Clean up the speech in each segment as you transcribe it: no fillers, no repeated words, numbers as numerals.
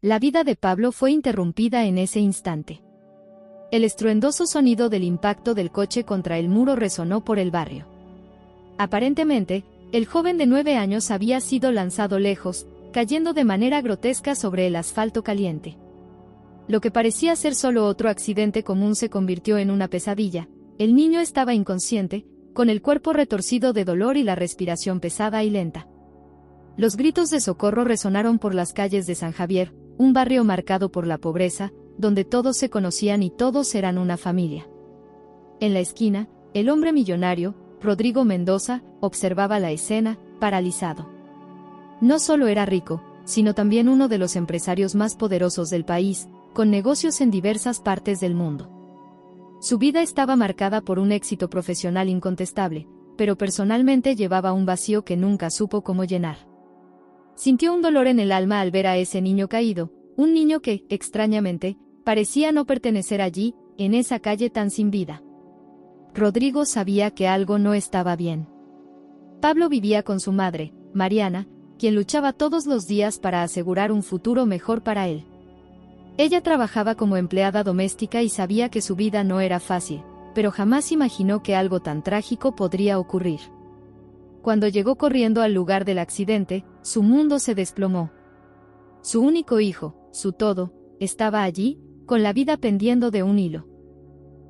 La vida de Pablo fue interrumpida en ese instante. El estruendoso sonido del impacto del coche contra el muro resonó por el barrio. Aparentemente, el joven de 9 años había sido lanzado lejos, cayendo de manera grotesca sobre el asfalto caliente. Lo que parecía ser solo otro accidente común se convirtió en una pesadilla. El niño estaba inconsciente, con el cuerpo retorcido de dolor y la respiración pesada y lenta. Los gritos de socorro resonaron por las calles de San Javier, un barrio marcado por la pobreza, donde todos se conocían y todos eran una familia. En la esquina, el hombre millonario, Rodrigo Mendoza, observaba la escena, paralizado. No solo era rico, sino también uno de los empresarios más poderosos del país, con negocios en diversas partes del mundo. Su vida estaba marcada por un éxito profesional incontestable, pero personalmente llevaba un vacío que nunca supo cómo llenar. Sintió un dolor en el alma al ver a ese niño caído, un niño que, extrañamente, parecía no pertenecer allí, en esa calle tan sin vida. Rodrigo sabía que algo no estaba bien. Pablo vivía con su madre, Mariana, quien luchaba todos los días para asegurar un futuro mejor para él. Ella trabajaba como empleada doméstica y sabía que su vida no era fácil, pero jamás imaginó que algo tan trágico podría ocurrir. Cuando llegó corriendo al lugar del accidente, su mundo se desplomó. Su único hijo, su todo, estaba allí, con la vida pendiendo de un hilo.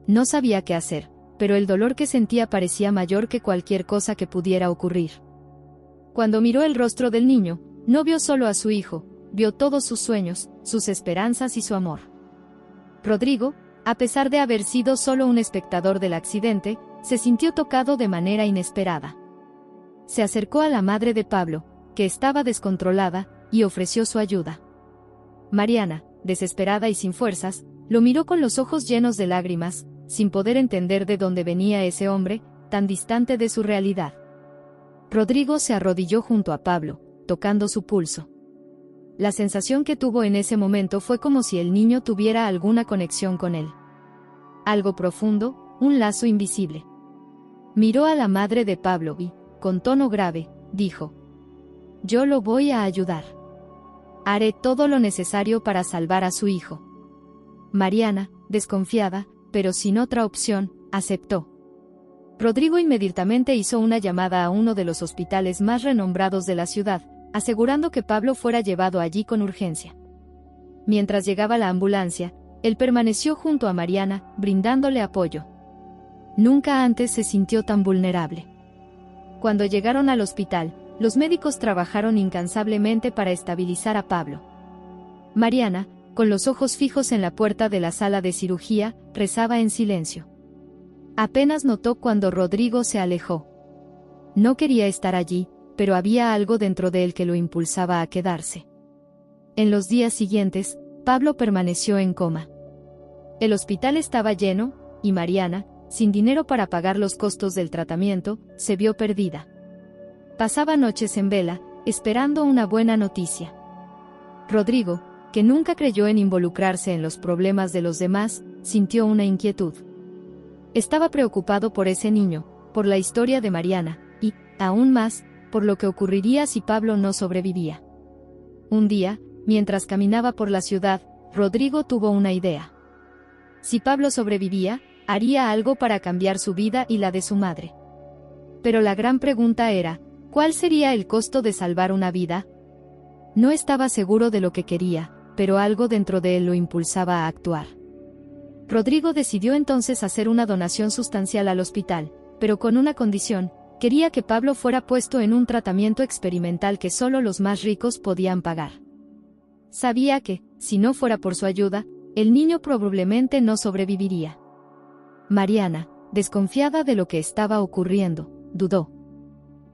No sabía qué hacer, pero el dolor que sentía parecía mayor que cualquier cosa que pudiera ocurrir. Cuando miró el rostro del niño, no vio solo a su hijo, vio todos sus sueños, sus esperanzas y su amor. Rodrigo, a pesar de haber sido solo un espectador del accidente, se sintió tocado de manera inesperada. Se acercó a la madre de Pablo, que estaba descontrolada, y ofreció su ayuda. Mariana, desesperada y sin fuerzas, lo miró con los ojos llenos de lágrimas, sin poder entender de dónde venía ese hombre, tan distante de su realidad. Rodrigo se arrodilló junto a Pablo, tocando su pulso. La sensación que tuvo en ese momento fue como si el niño tuviera alguna conexión con él. Algo profundo, un lazo invisible. Miró a la madre de Pablo y, con tono grave, dijo: «Yo lo voy a ayudar. Haré todo lo necesario para salvar a su hijo». Mariana, desconfiada, pero sin otra opción, aceptó. Rodrigo inmediatamente hizo una llamada a uno de los hospitales más renombrados de la ciudad, asegurando que Pablo fuera llevado allí con urgencia. Mientras llegaba la ambulancia, él permaneció junto a Mariana, brindándole apoyo. Nunca antes se sintió tan vulnerable. Cuando llegaron al hospital, los médicos trabajaron incansablemente para estabilizar a Pablo. Mariana, con los ojos fijos en la puerta de la sala de cirugía, rezaba en silencio. Apenas notó cuando Rodrigo se alejó. No quería estar allí, pero había algo dentro de él que lo impulsaba a quedarse. En los días siguientes, Pablo permaneció en coma. El hospital estaba lleno, y Mariana, sin dinero para pagar los costos del tratamiento, se vio perdida. Pasaba noches en vela, esperando una buena noticia. Rodrigo, que nunca creyó en involucrarse en los problemas de los demás, sintió una inquietud. Estaba preocupado por ese niño, por la historia de Mariana, y, aún más, por lo que ocurriría si Pablo no sobrevivía. Un día, mientras caminaba por la ciudad, Rodrigo tuvo una idea. Si Pablo sobrevivía, haría algo para cambiar su vida y la de su madre. Pero la gran pregunta era, ¿cuál sería el costo de salvar una vida? No estaba seguro de lo que quería, pero algo dentro de él lo impulsaba a actuar. Rodrigo decidió entonces hacer una donación sustancial al hospital, pero con una condición: quería que Pablo fuera puesto en un tratamiento experimental que solo los más ricos podían pagar. Sabía que, si no fuera por su ayuda, el niño probablemente no sobreviviría. Mariana, desconfiada de lo que estaba ocurriendo, dudó.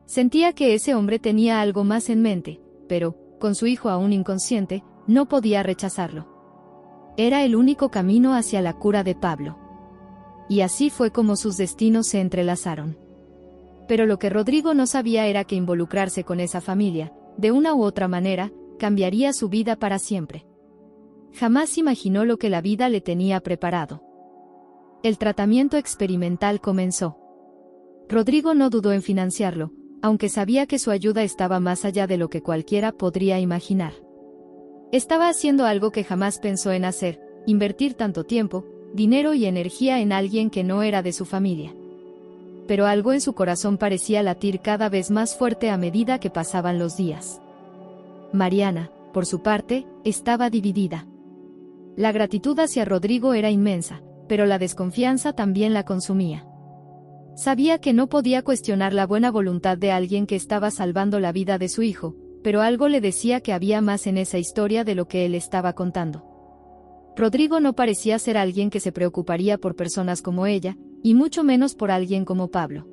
Sentía que ese hombre tenía algo más en mente, pero, con su hijo aún inconsciente, no podía rechazarlo. Era el único camino hacia la cura de Pablo. Y así fue como sus destinos se entrelazaron. Pero lo que Rodrigo no sabía era que involucrarse con esa familia, de una u otra manera, cambiaría su vida para siempre. Jamás imaginó lo que la vida le tenía preparado. El tratamiento experimental comenzó. Rodrigo no dudó en financiarlo, aunque sabía que su ayuda estaba más allá de lo que cualquiera podría imaginar. Estaba haciendo algo que jamás pensó en hacer, invertir tanto tiempo, dinero y energía en alguien que no era de su familia. Pero algo en su corazón parecía latir cada vez más fuerte a medida que pasaban los días. Mariana, por su parte, estaba dividida. La gratitud hacia Rodrigo era inmensa, pero la desconfianza también la consumía. Sabía que no podía cuestionar la buena voluntad de alguien que estaba salvando la vida de su hijo, pero algo le decía que había más en esa historia de lo que él estaba contando. Rodrigo no parecía ser alguien que se preocuparía por personas como ella, y mucho menos por alguien como Pablo.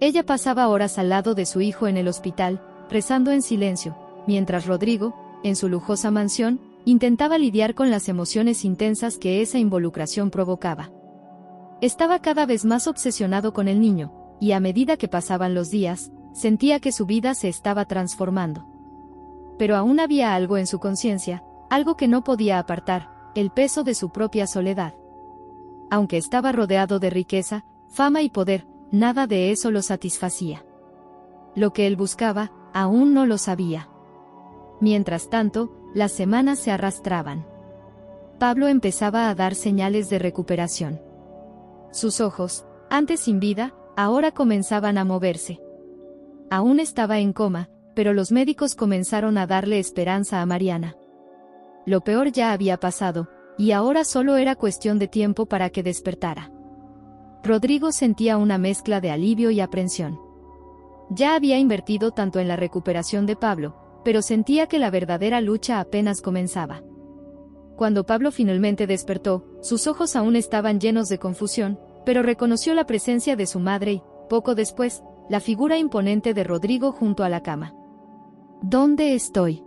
Ella pasaba horas al lado de su hijo en el hospital, rezando en silencio, mientras Rodrigo, en su lujosa mansión, intentaba lidiar con las emociones intensas que esa involucración provocaba. Estaba cada vez más obsesionado con el niño, y a medida que pasaban los días, sentía que su vida se estaba transformando. Pero aún había algo en su conciencia, algo que no podía apartar, el peso de su propia soledad. Aunque estaba rodeado de riqueza, fama y poder, nada de eso lo satisfacía. Lo que él buscaba, aún no lo sabía. Mientras tanto, las semanas se arrastraban. Pablo empezaba a dar señales de recuperación. Sus ojos, antes sin vida, ahora comenzaban a moverse. Aún estaba en coma, pero los médicos comenzaron a darle esperanza a Mariana. Lo peor ya había pasado, y ahora solo era cuestión de tiempo para que despertara. Rodrigo sentía una mezcla de alivio y aprensión. Ya había invertido tanto en la recuperación de Pablo, pero sentía que la verdadera lucha apenas comenzaba. Cuando Pablo finalmente despertó, sus ojos aún estaban llenos de confusión, pero reconoció la presencia de su madre y, poco después, la figura imponente de Rodrigo junto a la cama. ¿Dónde estoy?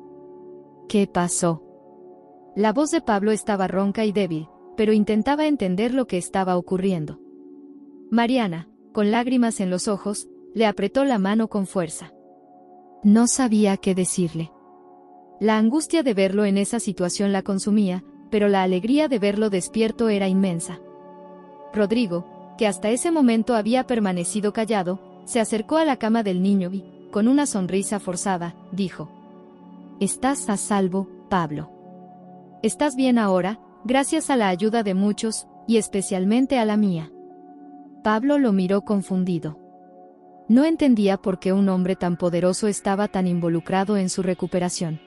¿Qué pasó? La voz de Pablo estaba ronca y débil, pero intentaba entender lo que estaba ocurriendo. Mariana, con lágrimas en los ojos, le apretó la mano con fuerza. No sabía qué decirle. La angustia de verlo en esa situación la consumía, pero la alegría de verlo despierto era inmensa. Rodrigo, que hasta ese momento había permanecido callado, se acercó a la cama del niño y, con una sonrisa forzada, dijo: «Estás a salvo, Pablo. Estás bien ahora, gracias a la ayuda de muchos, y especialmente a la mía». Pablo lo miró confundido. No entendía por qué un hombre tan poderoso estaba tan involucrado en su recuperación.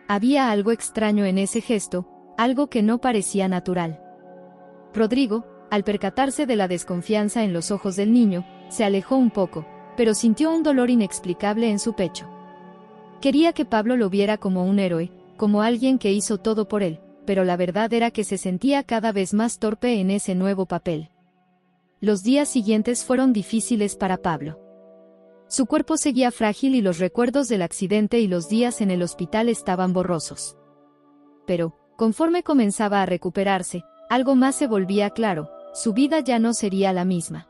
Había algo extraño en ese gesto, algo que no parecía natural. Rodrigo, al percatarse de la desconfianza en los ojos del niño, se alejó un poco, pero sintió un dolor inexplicable en su pecho. Quería que Pablo lo viera como un héroe, como alguien que hizo todo por él, pero la verdad era que se sentía cada vez más torpe en ese nuevo papel. Los días siguientes fueron difíciles para Pablo. Su cuerpo seguía frágil y los recuerdos del accidente y los días en el hospital estaban borrosos. Pero, conforme comenzaba a recuperarse, algo más se volvía claro: su vida ya no sería la misma.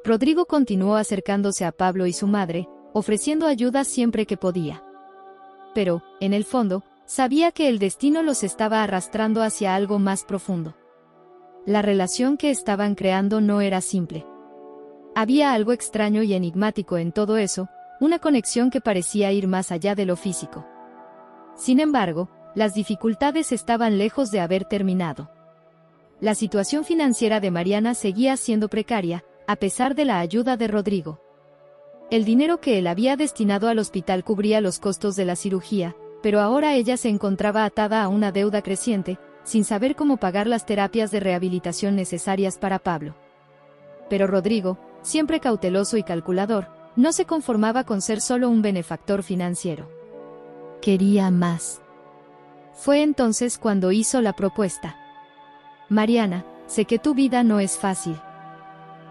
Rodrigo continuó acercándose a Pablo y su madre, ofreciendo ayuda siempre que podía. Pero, en el fondo, sabía que el destino los estaba arrastrando hacia algo más profundo. La relación que estaban creando no era simple. Había algo extraño y enigmático en todo eso, una conexión que parecía ir más allá de lo físico. Sin embargo, las dificultades estaban lejos de haber terminado. La situación financiera de Mariana seguía siendo precaria, a pesar de la ayuda de Rodrigo. El dinero que él había destinado al hospital cubría los costos de la cirugía, pero ahora ella se encontraba atada a una deuda creciente, sin saber cómo pagar las terapias de rehabilitación necesarias para Pablo. Pero Rodrigo, siempre cauteloso y calculador, no se conformaba con ser solo un benefactor financiero. Quería más. Fue entonces cuando hizo la propuesta. Mariana, sé que tu vida no es fácil.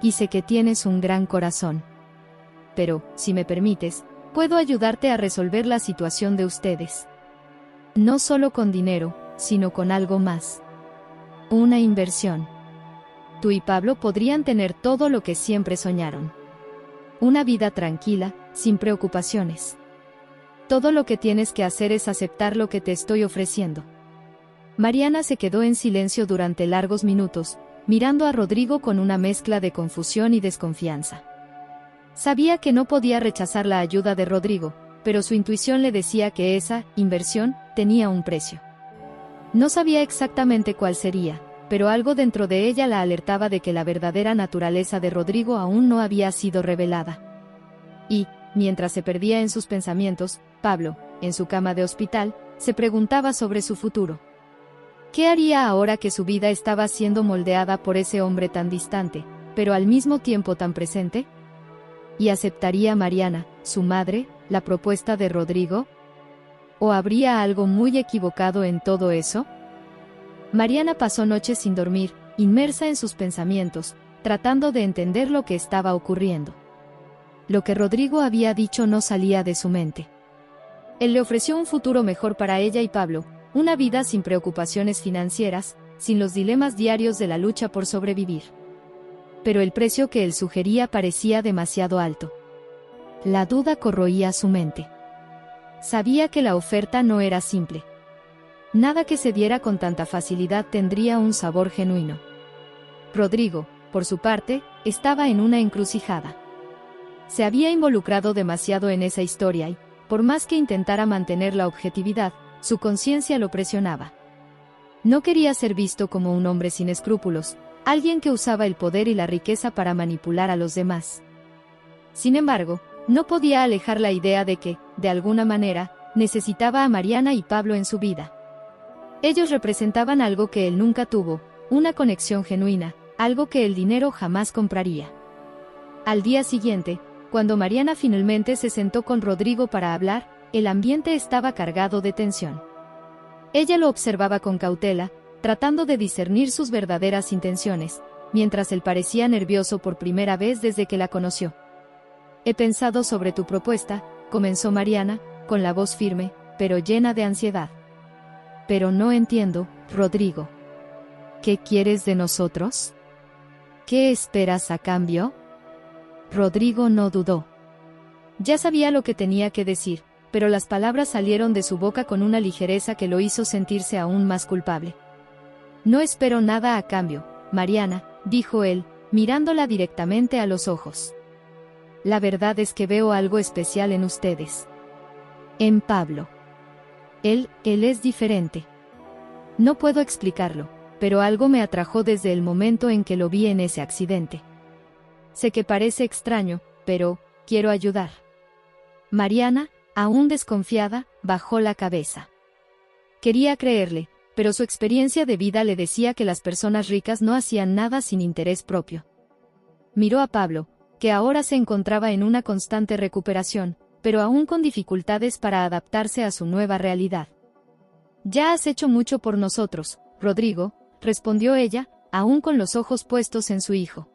Y sé que tienes un gran corazón. Pero, si me permites, puedo ayudarte a resolver la situación de ustedes. No solo con dinero, sino con algo más. Una inversión. Tú y Pablo podrían tener todo lo que siempre soñaron. Una vida tranquila, sin preocupaciones. Todo lo que tienes que hacer es aceptar lo que te estoy ofreciendo. Mariana se quedó en silencio durante largos minutos, mirando a Rodrigo con una mezcla de confusión y desconfianza. Sabía que no podía rechazar la ayuda de Rodrigo, pero su intuición le decía que esa inversión tenía un precio. No sabía exactamente cuál sería, pero algo dentro de ella la alertaba de que la verdadera naturaleza de Rodrigo aún no había sido revelada. Y, mientras se perdía en sus pensamientos, Pablo, en su cama de hospital, se preguntaba sobre su futuro. ¿Qué haría ahora que su vida estaba siendo moldeada por ese hombre tan distante, pero al mismo tiempo tan presente? ¿Y aceptaría Mariana, su madre, la propuesta de Rodrigo? ¿O habría algo muy equivocado en todo eso? Mariana pasó noches sin dormir, inmersa en sus pensamientos, tratando de entender lo que estaba ocurriendo. Lo que Rodrigo había dicho no salía de su mente. Él le ofreció un futuro mejor para ella y Pablo, una vida sin preocupaciones financieras, sin los dilemas diarios de la lucha por sobrevivir. Pero el precio que él sugería parecía demasiado alto. La duda corroía su mente. Sabía que la oferta no era simple. Nada que se diera con tanta facilidad tendría un sabor genuino. Rodrigo, por su parte, estaba en una encrucijada. Se había involucrado demasiado en esa historia y, por más que intentara mantener la objetividad, su conciencia lo presionaba. No quería ser visto como un hombre sin escrúpulos, alguien que usaba el poder y la riqueza para manipular a los demás. Sin embargo, no podía alejar la idea de que, de alguna manera, necesitaba a Mariana y Pablo en su vida. Ellos representaban algo que él nunca tuvo, una conexión genuina, algo que el dinero jamás compraría. Al día siguiente, cuando Mariana finalmente se sentó con Rodrigo para hablar, el ambiente estaba cargado de tensión. Ella lo observaba con cautela, tratando de discernir sus verdaderas intenciones, mientras él parecía nervioso por primera vez desde que la conoció. «He pensado sobre tu propuesta», comenzó Mariana, con la voz firme, pero llena de ansiedad. «Pero no entiendo, Rodrigo. ¿Qué quieres de nosotros? ¿Qué esperas a cambio?» Rodrigo no dudó. Ya sabía lo que tenía que decir, pero las palabras salieron de su boca con una ligereza que lo hizo sentirse aún más culpable. «No espero nada a cambio, Mariana», dijo él, mirándola directamente a los ojos. «La verdad es que veo algo especial en ustedes. En Pablo. Él es diferente. No puedo explicarlo, pero algo me atrajo desde el momento en que lo vi en ese accidente. Sé que parece extraño, pero quiero ayudar». Mariana, aún desconfiada, bajó la cabeza. Quería creerle, pero su experiencia de vida le decía que las personas ricas no hacían nada sin interés propio. Miró a Pablo, que ahora se encontraba en una constante recuperación, pero aún con dificultades para adaptarse a su nueva realidad. «Ya has hecho mucho por nosotros, Rodrigo», respondió ella, aún con los ojos puestos en su hijo.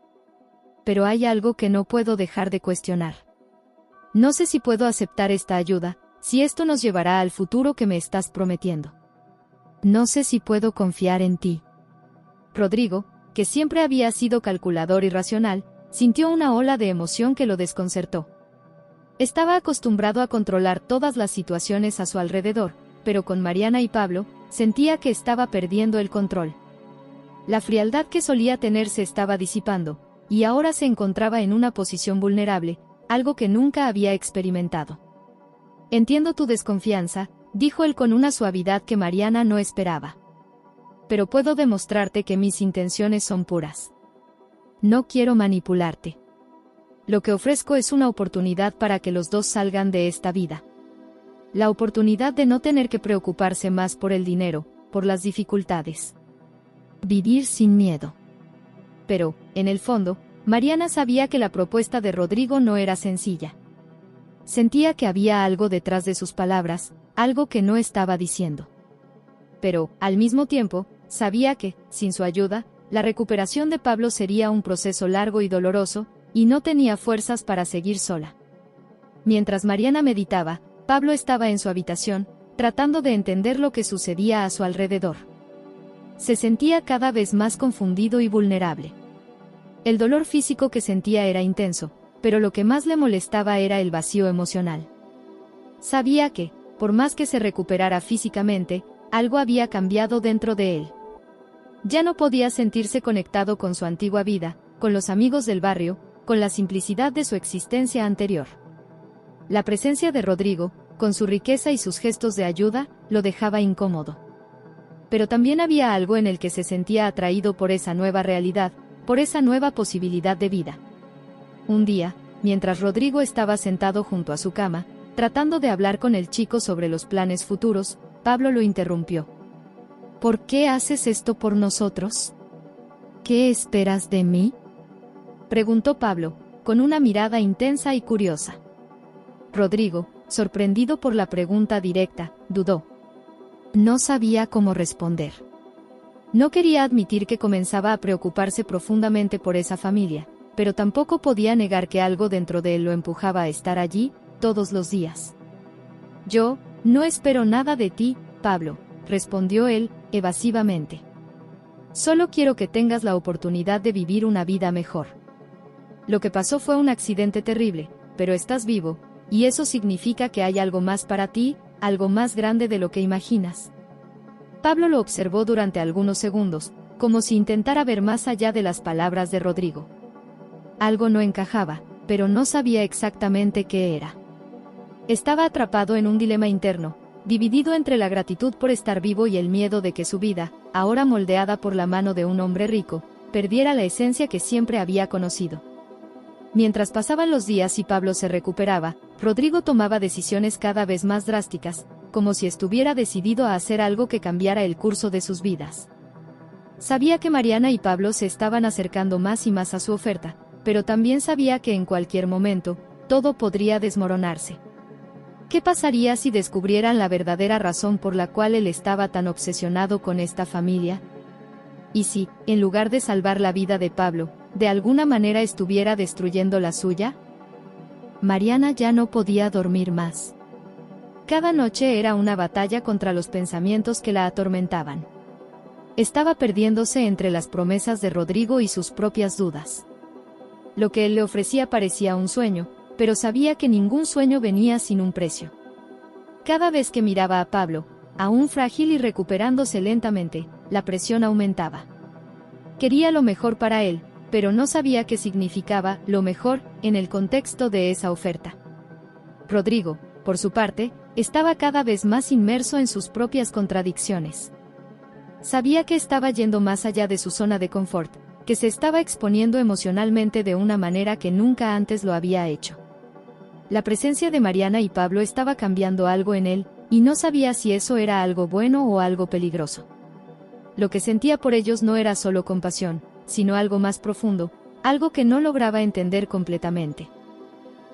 «Pero hay algo que no puedo dejar de cuestionar. No sé si puedo aceptar esta ayuda, si esto nos llevará al futuro que me estás prometiendo. No sé si puedo confiar en ti». Rodrigo, que siempre había sido calculador y racional, sintió una ola de emoción que lo desconcertó. Estaba acostumbrado a controlar todas las situaciones a su alrededor, pero con Mariana y Pablo, sentía que estaba perdiendo el control. La frialdad que solía tener se estaba disipando, y ahora se encontraba en una posición vulnerable, algo que nunca había experimentado. «Entiendo tu desconfianza», dijo él con una suavidad que Mariana no esperaba. «Pero puedo demostrarte que mis intenciones son puras. No quiero manipularte. Lo que ofrezco es una oportunidad para que los dos salgan de esta vida. La oportunidad de no tener que preocuparse más por el dinero, por las dificultades. Vivir sin miedo». Pero, en el fondo, Mariana sabía que la propuesta de Rodrigo no era sencilla. Sentía que había algo detrás de sus palabras, algo que no estaba diciendo. Pero, al mismo tiempo, sabía que, sin su ayuda, la recuperación de Pablo sería un proceso largo y doloroso, y no tenía fuerzas para seguir sola. Mientras Mariana meditaba, Pablo estaba en su habitación, tratando de entender lo que sucedía a su alrededor. Se sentía cada vez más confundido y vulnerable. El dolor físico que sentía era intenso, pero lo que más le molestaba era el vacío emocional. Sabía que, por más que se recuperara físicamente, algo había cambiado dentro de él. Ya no podía sentirse conectado con su antigua vida, con los amigos del barrio, con la simplicidad de su existencia anterior. La presencia de Rodrigo, con su riqueza y sus gestos de ayuda, lo dejaba incómodo. Pero también había algo en el que se sentía atraído por esa nueva realidad, por esa nueva posibilidad de vida. Un día, mientras Rodrigo estaba sentado junto a su cama, tratando de hablar con el chico sobre los planes futuros, Pablo lo interrumpió. ¿Por qué haces esto por nosotros? ¿Qué esperas de mí?, preguntó Pablo, con una mirada intensa y curiosa. Rodrigo, sorprendido por la pregunta directa, dudó. No sabía cómo responder. No quería admitir que comenzaba a preocuparse profundamente por esa familia, pero tampoco podía negar que algo dentro de él lo empujaba a estar allí, todos los días. Yo, no espero nada de ti, Pablo, respondió él, evasivamente. Solo quiero que tengas la oportunidad de vivir una vida mejor. Lo que pasó fue un accidente terrible, pero estás vivo, y eso significa que hay algo más para ti, algo más grande de lo que imaginas. Pablo lo observó durante algunos segundos, como si intentara ver más allá de las palabras de Rodrigo. Algo no encajaba, pero no sabía exactamente qué era. Estaba atrapado en un dilema interno, dividido entre la gratitud por estar vivo y el miedo de que su vida, ahora moldeada por la mano de un hombre rico, perdiera la esencia que siempre había conocido. Mientras pasaban los días y Pablo se recuperaba, Rodrigo tomaba decisiones cada vez más drásticas, como si estuviera decidido a hacer algo que cambiara el curso de sus vidas. Sabía que Mariana y Pablo se estaban acercando más y más a su oferta, pero también sabía que en cualquier momento, todo podría desmoronarse. ¿Qué pasaría si descubrieran la verdadera razón por la cual él estaba tan obsesionado con esta familia? ¿Y si, en lugar de salvar la vida de Pablo, de alguna manera estuviera destruyendo la suya? Mariana ya no podía dormir más. Cada noche era una batalla contra los pensamientos que la atormentaban. Estaba perdiéndose entre las promesas de Rodrigo y sus propias dudas. Lo que él le ofrecía parecía un sueño, pero sabía que ningún sueño venía sin un precio. Cada vez que miraba a Pablo, aún frágil y recuperándose lentamente, la presión aumentaba. Quería lo mejor para él, pero no sabía qué significaba lo mejor en el contexto de esa oferta. Rodrigo, por su parte, estaba cada vez más inmerso en sus propias contradicciones. Sabía que estaba yendo más allá de su zona de confort, que se estaba exponiendo emocionalmente de una manera que nunca antes lo había hecho. La presencia de Mariana y Pablo estaba cambiando algo en él, y no sabía si eso era algo bueno o algo peligroso. Lo que sentía por ellos no era solo compasión, sino algo más profundo, algo que no lograba entender completamente.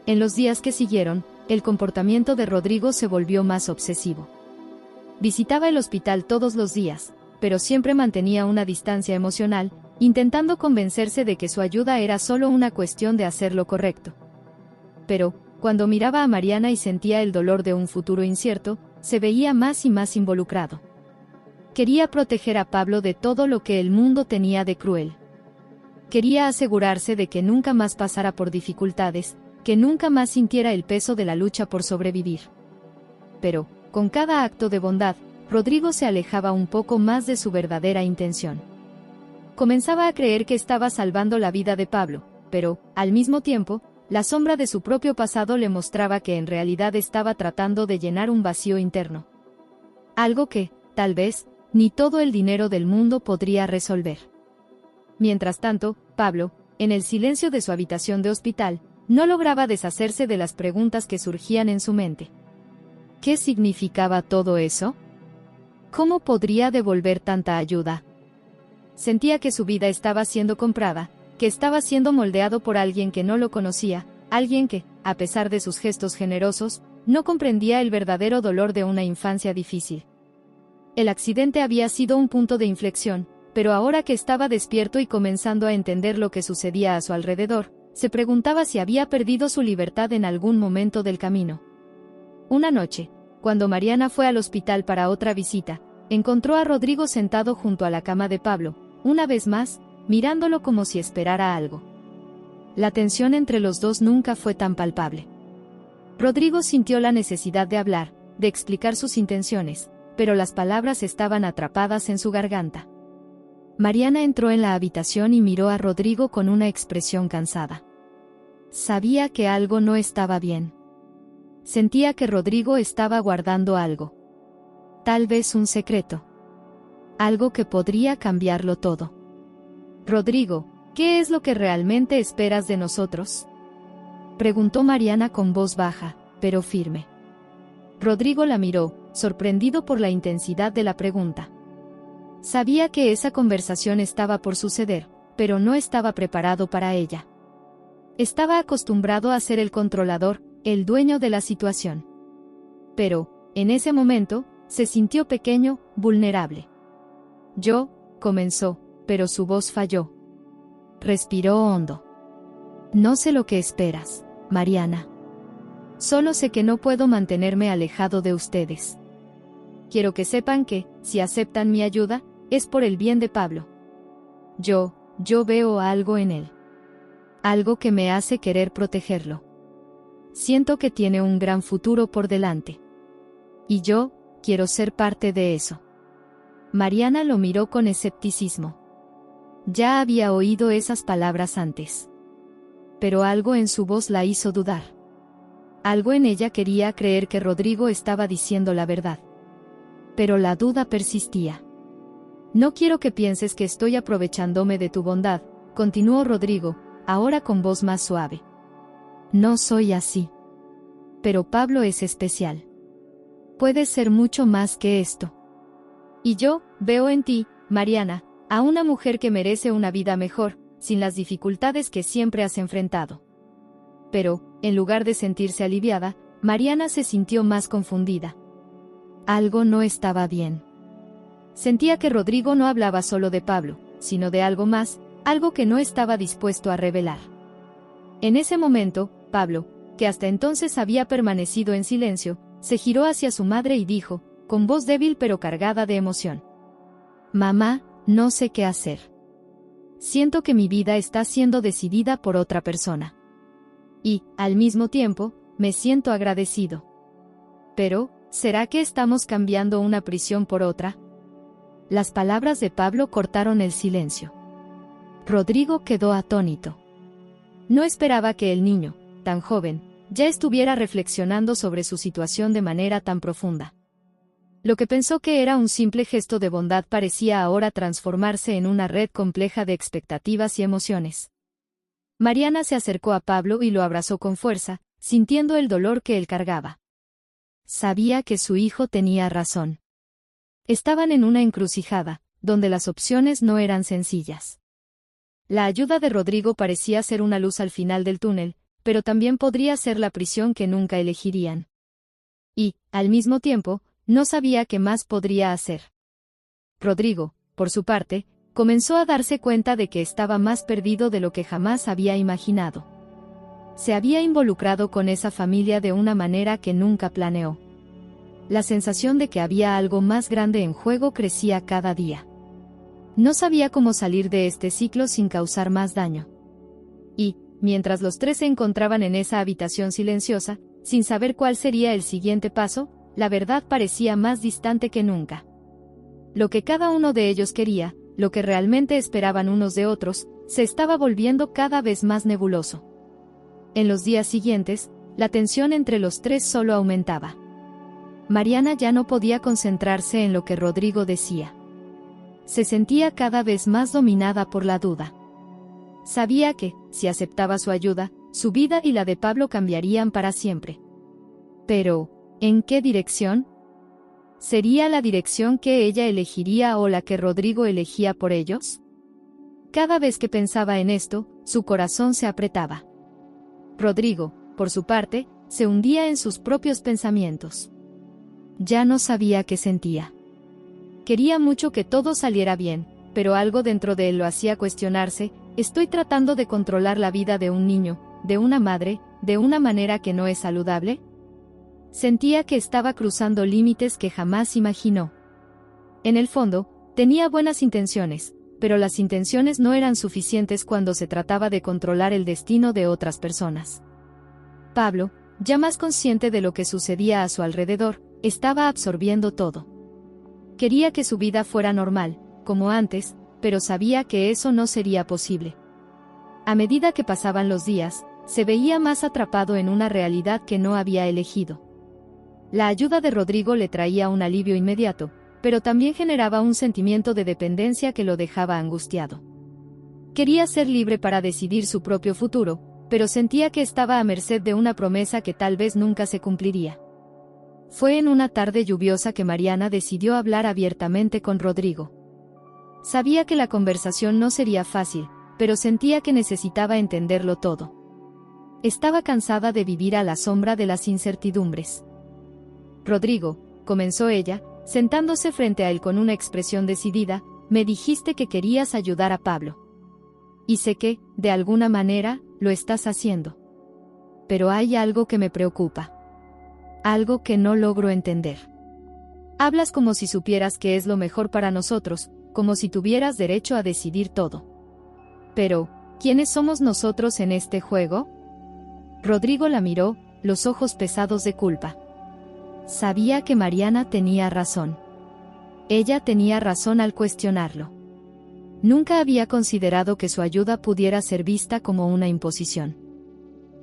En los días que siguieron, el comportamiento de Rodrigo se volvió más obsesivo. Visitaba el hospital todos los días, pero siempre mantenía una distancia emocional, intentando convencerse de que su ayuda era solo una cuestión de hacer lo correcto. Pero, cuando miraba a Mariana y sentía el dolor de un futuro incierto, se veía más y más involucrado. Quería proteger a Pablo de todo lo que el mundo tenía de cruel. Quería asegurarse de que nunca más pasara por dificultades, que nunca más sintiera el peso de la lucha por sobrevivir. Pero, con cada acto de bondad, Rodrigo se alejaba un poco más de su verdadera intención. Comenzaba a creer que estaba salvando la vida de Pablo, pero, al mismo tiempo, la sombra de su propio pasado le mostraba que en realidad estaba tratando de llenar un vacío interno. Algo que, tal vez, ni todo el dinero del mundo podría resolver. Mientras tanto, Pablo, en el silencio de su habitación de hospital, no lograba deshacerse de las preguntas que surgían en su mente. ¿Qué significaba todo eso? ¿Cómo podría devolver tanta ayuda? Sentía que su vida estaba siendo comprada, que estaba siendo moldeado por alguien que no lo conocía, alguien que, a pesar de sus gestos generosos, no comprendía el verdadero dolor de una infancia difícil. El accidente había sido un punto de inflexión, pero ahora que estaba despierto y comenzando a entender lo que sucedía a su alrededor, se preguntaba si había perdido su libertad en algún momento del camino. Una noche, cuando Mariana fue al hospital para otra visita, encontró a Rodrigo sentado junto a la cama de Pablo, una vez más, mirándolo como si esperara algo. La tensión entre los dos nunca fue tan palpable. Rodrigo sintió la necesidad de hablar, de explicar sus intenciones, pero las palabras estaban atrapadas en su garganta. Mariana entró en la habitación y miró a Rodrigo con una expresión cansada. Sabía que algo no estaba bien. Sentía que Rodrigo estaba guardando algo. Tal vez un secreto. Algo que podría cambiarlo todo. Rodrigo, ¿qué es lo que realmente esperas de nosotros?, preguntó Mariana con voz baja, pero firme. Rodrigo la miró, sorprendido por la intensidad de la pregunta. Sabía que esa conversación estaba por suceder, pero no estaba preparado para ella. Estaba acostumbrado a ser el controlador, el dueño de la situación. Pero, en ese momento, se sintió pequeño, vulnerable. Yo, comenzó, pero su voz falló. Respiró hondo. No sé lo que esperas, Mariana. Solo sé que no puedo mantenerme alejado de ustedes. Quiero que sepan que, si aceptan mi ayuda, es por el bien de Pablo. Yo veo algo en él. Algo que me hace querer protegerlo. Siento que tiene un gran futuro por delante. Y yo, quiero ser parte de eso. Mariana lo miró con escepticismo. Ya había oído esas palabras antes. Pero algo en su voz la hizo dudar. Algo en ella quería creer que Rodrigo estaba diciendo la verdad. Pero la duda persistía. No quiero que pienses que estoy aprovechándome de tu bondad, continuó Rodrigo, ahora con voz más suave. No soy así. Pero Pablo es especial. Puede ser mucho más que esto. Y yo, veo en ti, Mariana, a una mujer que merece una vida mejor, sin las dificultades que siempre has enfrentado. Pero, en lugar de sentirse aliviada, Mariana se sintió más confundida. Algo no estaba bien. Sentía que Rodrigo no hablaba solo de Pablo, sino de algo más, algo que no estaba dispuesto a revelar. En ese momento, Pablo, que hasta entonces había permanecido en silencio, se giró hacia su madre y dijo, con voz débil pero cargada de emoción. Mamá, no sé qué hacer. Siento que mi vida está siendo decidida por otra persona. Y, al mismo tiempo, me siento agradecido. Pero, ¿será que estamos cambiando una prisión por otra? Las palabras de Pablo cortaron el silencio. Rodrigo quedó atónito. No esperaba que el niño, tan joven, ya estuviera reflexionando sobre su situación de manera tan profunda. Lo que pensó que era un simple gesto de bondad parecía ahora transformarse en una red compleja de expectativas y emociones. Mariana se acercó a Pablo y lo abrazó con fuerza, sintiendo el dolor que él cargaba. Sabía que su hijo tenía razón. Estaban en una encrucijada, donde las opciones no eran sencillas. La ayuda de Rodrigo parecía ser una luz al final del túnel, pero también podría ser la prisión que nunca elegirían. Y, al mismo tiempo, no sabía qué más podría hacer. Rodrigo, por su parte, comenzó a darse cuenta de que estaba más perdido de lo que jamás había imaginado. Se había involucrado con esa familia de una manera que nunca planeó. La sensación de que había algo más grande en juego crecía cada día. No sabía cómo salir de este ciclo sin causar más daño. Y, mientras los tres se encontraban en esa habitación silenciosa, sin saber cuál sería el siguiente paso, la verdad parecía más distante que nunca. Lo que cada uno de ellos quería, lo que realmente esperaban unos de otros, se estaba volviendo cada vez más nebuloso. En los días siguientes, la tensión entre los tres solo aumentaba. Mariana ya no podía concentrarse en lo que Rodrigo decía. Se sentía cada vez más dominada por la duda. Sabía que, si aceptaba su ayuda, su vida y la de Pablo cambiarían para siempre. Pero, ¿en qué dirección? ¿Sería la dirección que ella elegiría o la que Rodrigo elegía por ellos? Cada vez que pensaba en esto, su corazón se apretaba. Rodrigo, por su parte, se hundía en sus propios pensamientos. Ya no sabía qué sentía. Quería mucho que todo saliera bien, pero algo dentro de él lo hacía cuestionarse, ¿estoy tratando de controlar la vida de un niño, de una madre, de una manera que no es saludable? Sentía que estaba cruzando límites que jamás imaginó. En el fondo, tenía buenas intenciones, pero las intenciones no eran suficientes cuando se trataba de controlar el destino de otras personas. Pablo, ya más consciente de lo que sucedía a su alrededor, estaba absorbiendo todo. Quería que su vida fuera normal, como antes, pero sabía que eso no sería posible. A medida que pasaban los días, se veía más atrapado en una realidad que no había elegido. La ayuda de Rodrigo le traía un alivio inmediato, pero también generaba un sentimiento de dependencia que lo dejaba angustiado. Quería ser libre para decidir su propio futuro, pero sentía que estaba a merced de una promesa que tal vez nunca se cumpliría. Fue en una tarde lluviosa que Mariana decidió hablar abiertamente con Rodrigo. Sabía que la conversación no sería fácil, pero sentía que necesitaba entenderlo todo. Estaba cansada de vivir a la sombra de las incertidumbres. Rodrigo, comenzó ella, sentándose frente a él con una expresión decidida, me dijiste que querías ayudar a Pablo. Y sé que, de alguna manera, lo estás haciendo. Pero hay algo que me preocupa. Algo que no logro entender. Hablas como si supieras que es lo mejor para nosotros, como si tuvieras derecho a decidir todo. Pero, ¿quiénes somos nosotros en este juego? Rodrigo la miró, los ojos pesados de culpa. Sabía que Mariana tenía razón. Ella tenía razón al cuestionarlo. Nunca había considerado que su ayuda pudiera ser vista como una imposición.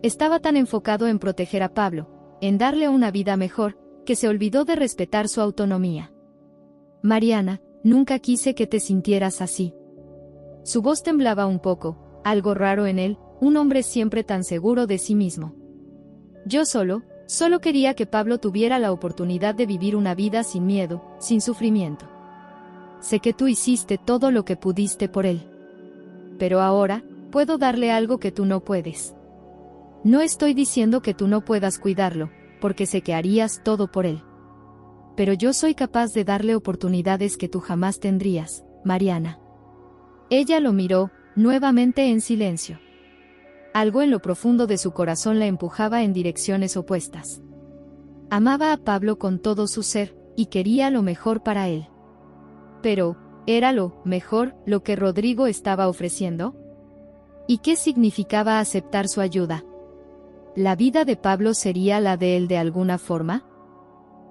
Estaba tan enfocado en proteger a Pablo, en darle una vida mejor, que se olvidó de respetar su autonomía. Mariana, nunca quise que te sintieras así. Su voz temblaba un poco, algo raro en él, un hombre siempre tan seguro de sí mismo. Yo solo quería que Pablo tuviera la oportunidad de vivir una vida sin miedo, sin sufrimiento. Sé que tú hiciste todo lo que pudiste por él. Pero ahora, puedo darle algo que tú no puedes. No estoy diciendo que tú no puedas cuidarlo, porque sé que harías todo por él. Pero yo soy capaz de darle oportunidades que tú jamás tendrías, Mariana. Ella lo miró, nuevamente en silencio. Algo en lo profundo de su corazón la empujaba en direcciones opuestas. Amaba a Pablo con todo su ser, y quería lo mejor para él. Pero, ¿era lo mejor lo que Rodrigo estaba ofreciendo? ¿Y qué significaba aceptar su ayuda? ¿La vida de Pablo sería la de él de alguna forma?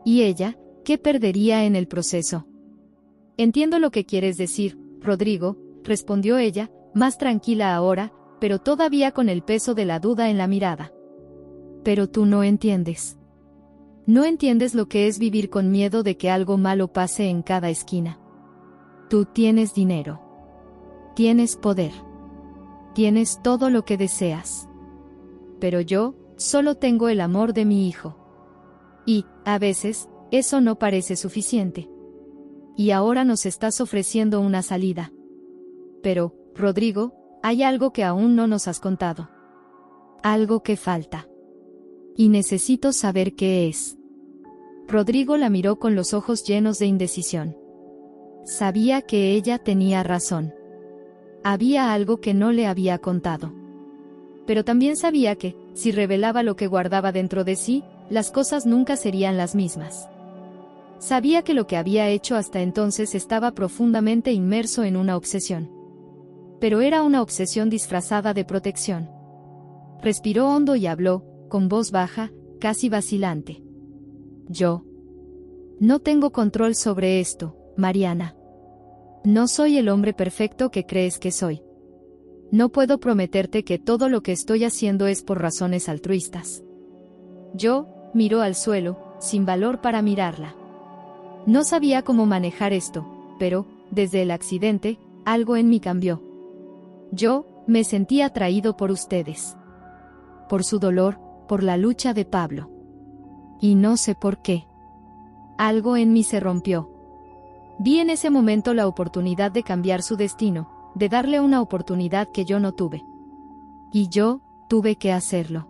¿Y ella, qué perdería en el proceso? Entiendo lo que quieres decir, Rodrigo, respondió ella, más tranquila ahora, pero todavía con el peso de la duda en la mirada. Pero tú no entiendes. No entiendes lo que es vivir con miedo de que algo malo pase en cada esquina. Tú tienes dinero. Tienes poder. Tienes todo lo que deseas. Pero yo, solo tengo el amor de mi hijo. Y, a veces, eso no parece suficiente. Y ahora nos estás ofreciendo una salida. Pero, Rodrigo, hay algo que aún no nos has contado. Algo que falta. Y necesito saber qué es. Rodrigo la miró con los ojos llenos de indecisión. Sabía que ella tenía razón. Había algo que no le había contado. Pero también sabía que, si revelaba lo que guardaba dentro de sí, las cosas nunca serían las mismas. Sabía que lo que había hecho hasta entonces estaba profundamente inmerso en una obsesión. Pero era una obsesión disfrazada de protección. Respiró hondo y habló, con voz baja, casi vacilante. Yo no tengo control sobre esto, Mariana. No soy el hombre perfecto que crees que soy. No puedo prometerte que todo lo que estoy haciendo es por razones altruistas. Yo, miró al suelo, sin valor para mirarla. No sabía cómo manejar esto, pero, desde el accidente, algo en mí cambió. Yo, me sentí atraído por ustedes. Por su dolor, por la lucha de Pablo. Y no sé por qué. Algo en mí se rompió. Vi en ese momento la oportunidad de cambiar su destino, de darle una oportunidad que yo no tuve. Y yo, tuve que hacerlo.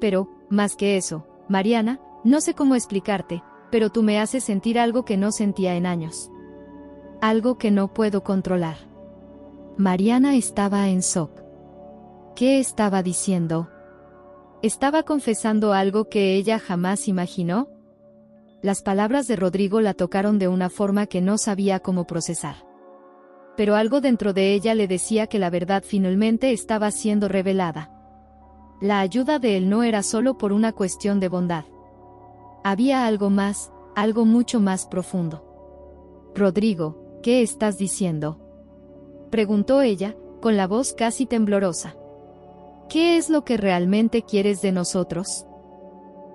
Pero, más que eso, Mariana, no sé cómo explicarte, pero tú me haces sentir algo que no sentía en años. Algo que no puedo controlar. Mariana estaba en shock. ¿Qué estaba diciendo? ¿Estaba confesando algo que ella jamás imaginó? Las palabras de Rodrigo la tocaron de una forma que no sabía cómo procesar. Pero algo dentro de ella le decía que la verdad finalmente estaba siendo revelada. La ayuda de él no era solo por una cuestión de bondad. Había algo más, algo mucho más profundo. Rodrigo, ¿qué estás diciendo?, preguntó ella, con la voz casi temblorosa. ¿Qué es lo que realmente quieres de nosotros?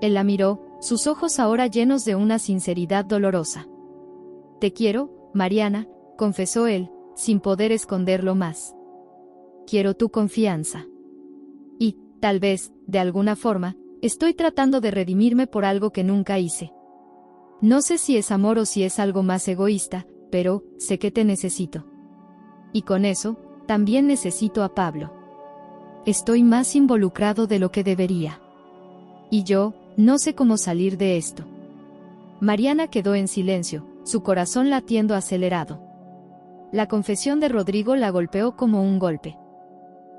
Él la miró, sus ojos ahora llenos de una sinceridad dolorosa. Te quiero, Mariana, confesó él, sin poder esconderlo más. Quiero tu confianza. Y, tal vez, de alguna forma, estoy tratando de redimirme por algo que nunca hice. No sé si es amor o si es algo más egoísta, pero sé que te necesito. Y con eso, también necesito a Pablo. Estoy más involucrado de lo que debería. Y yo, no sé cómo salir de esto. Mariana quedó en silencio, su corazón latiendo acelerado. La confesión de Rodrigo la golpeó como un golpe.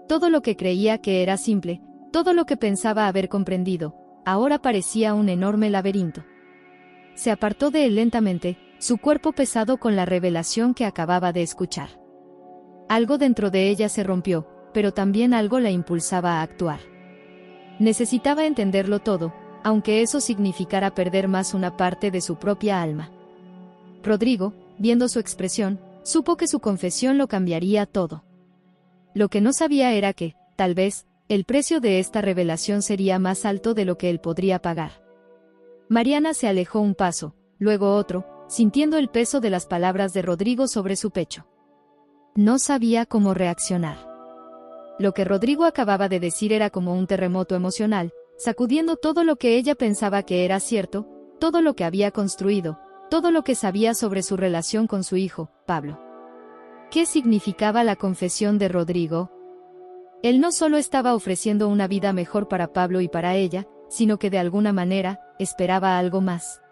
Todo lo que creía que era simple, todo lo que pensaba haber comprendido, ahora parecía un enorme laberinto. Se apartó de él lentamente, su cuerpo pesado con la revelación que acababa de escuchar. Algo dentro de ella se rompió, pero también algo la impulsaba a actuar. Necesitaba entenderlo todo, aunque eso significara perder más una parte de su propia alma. Rodrigo, viendo su expresión, supo que su confesión lo cambiaría todo. Lo que no sabía era que, tal vez, el precio de esta revelación sería más alto de lo que él podría pagar. Mariana se alejó un paso, luego otro, sintiendo el peso de las palabras de Rodrigo sobre su pecho. No sabía cómo reaccionar. Lo que Rodrigo acababa de decir era como un terremoto emocional, sacudiendo todo lo que ella pensaba que era cierto, todo lo que había construido, todo lo que sabía sobre su relación con su hijo, Pablo. ¿Qué significaba la confesión de Rodrigo? Él no solo estaba ofreciendo una vida mejor para Pablo y para ella, sino que de alguna manera, esperaba algo más.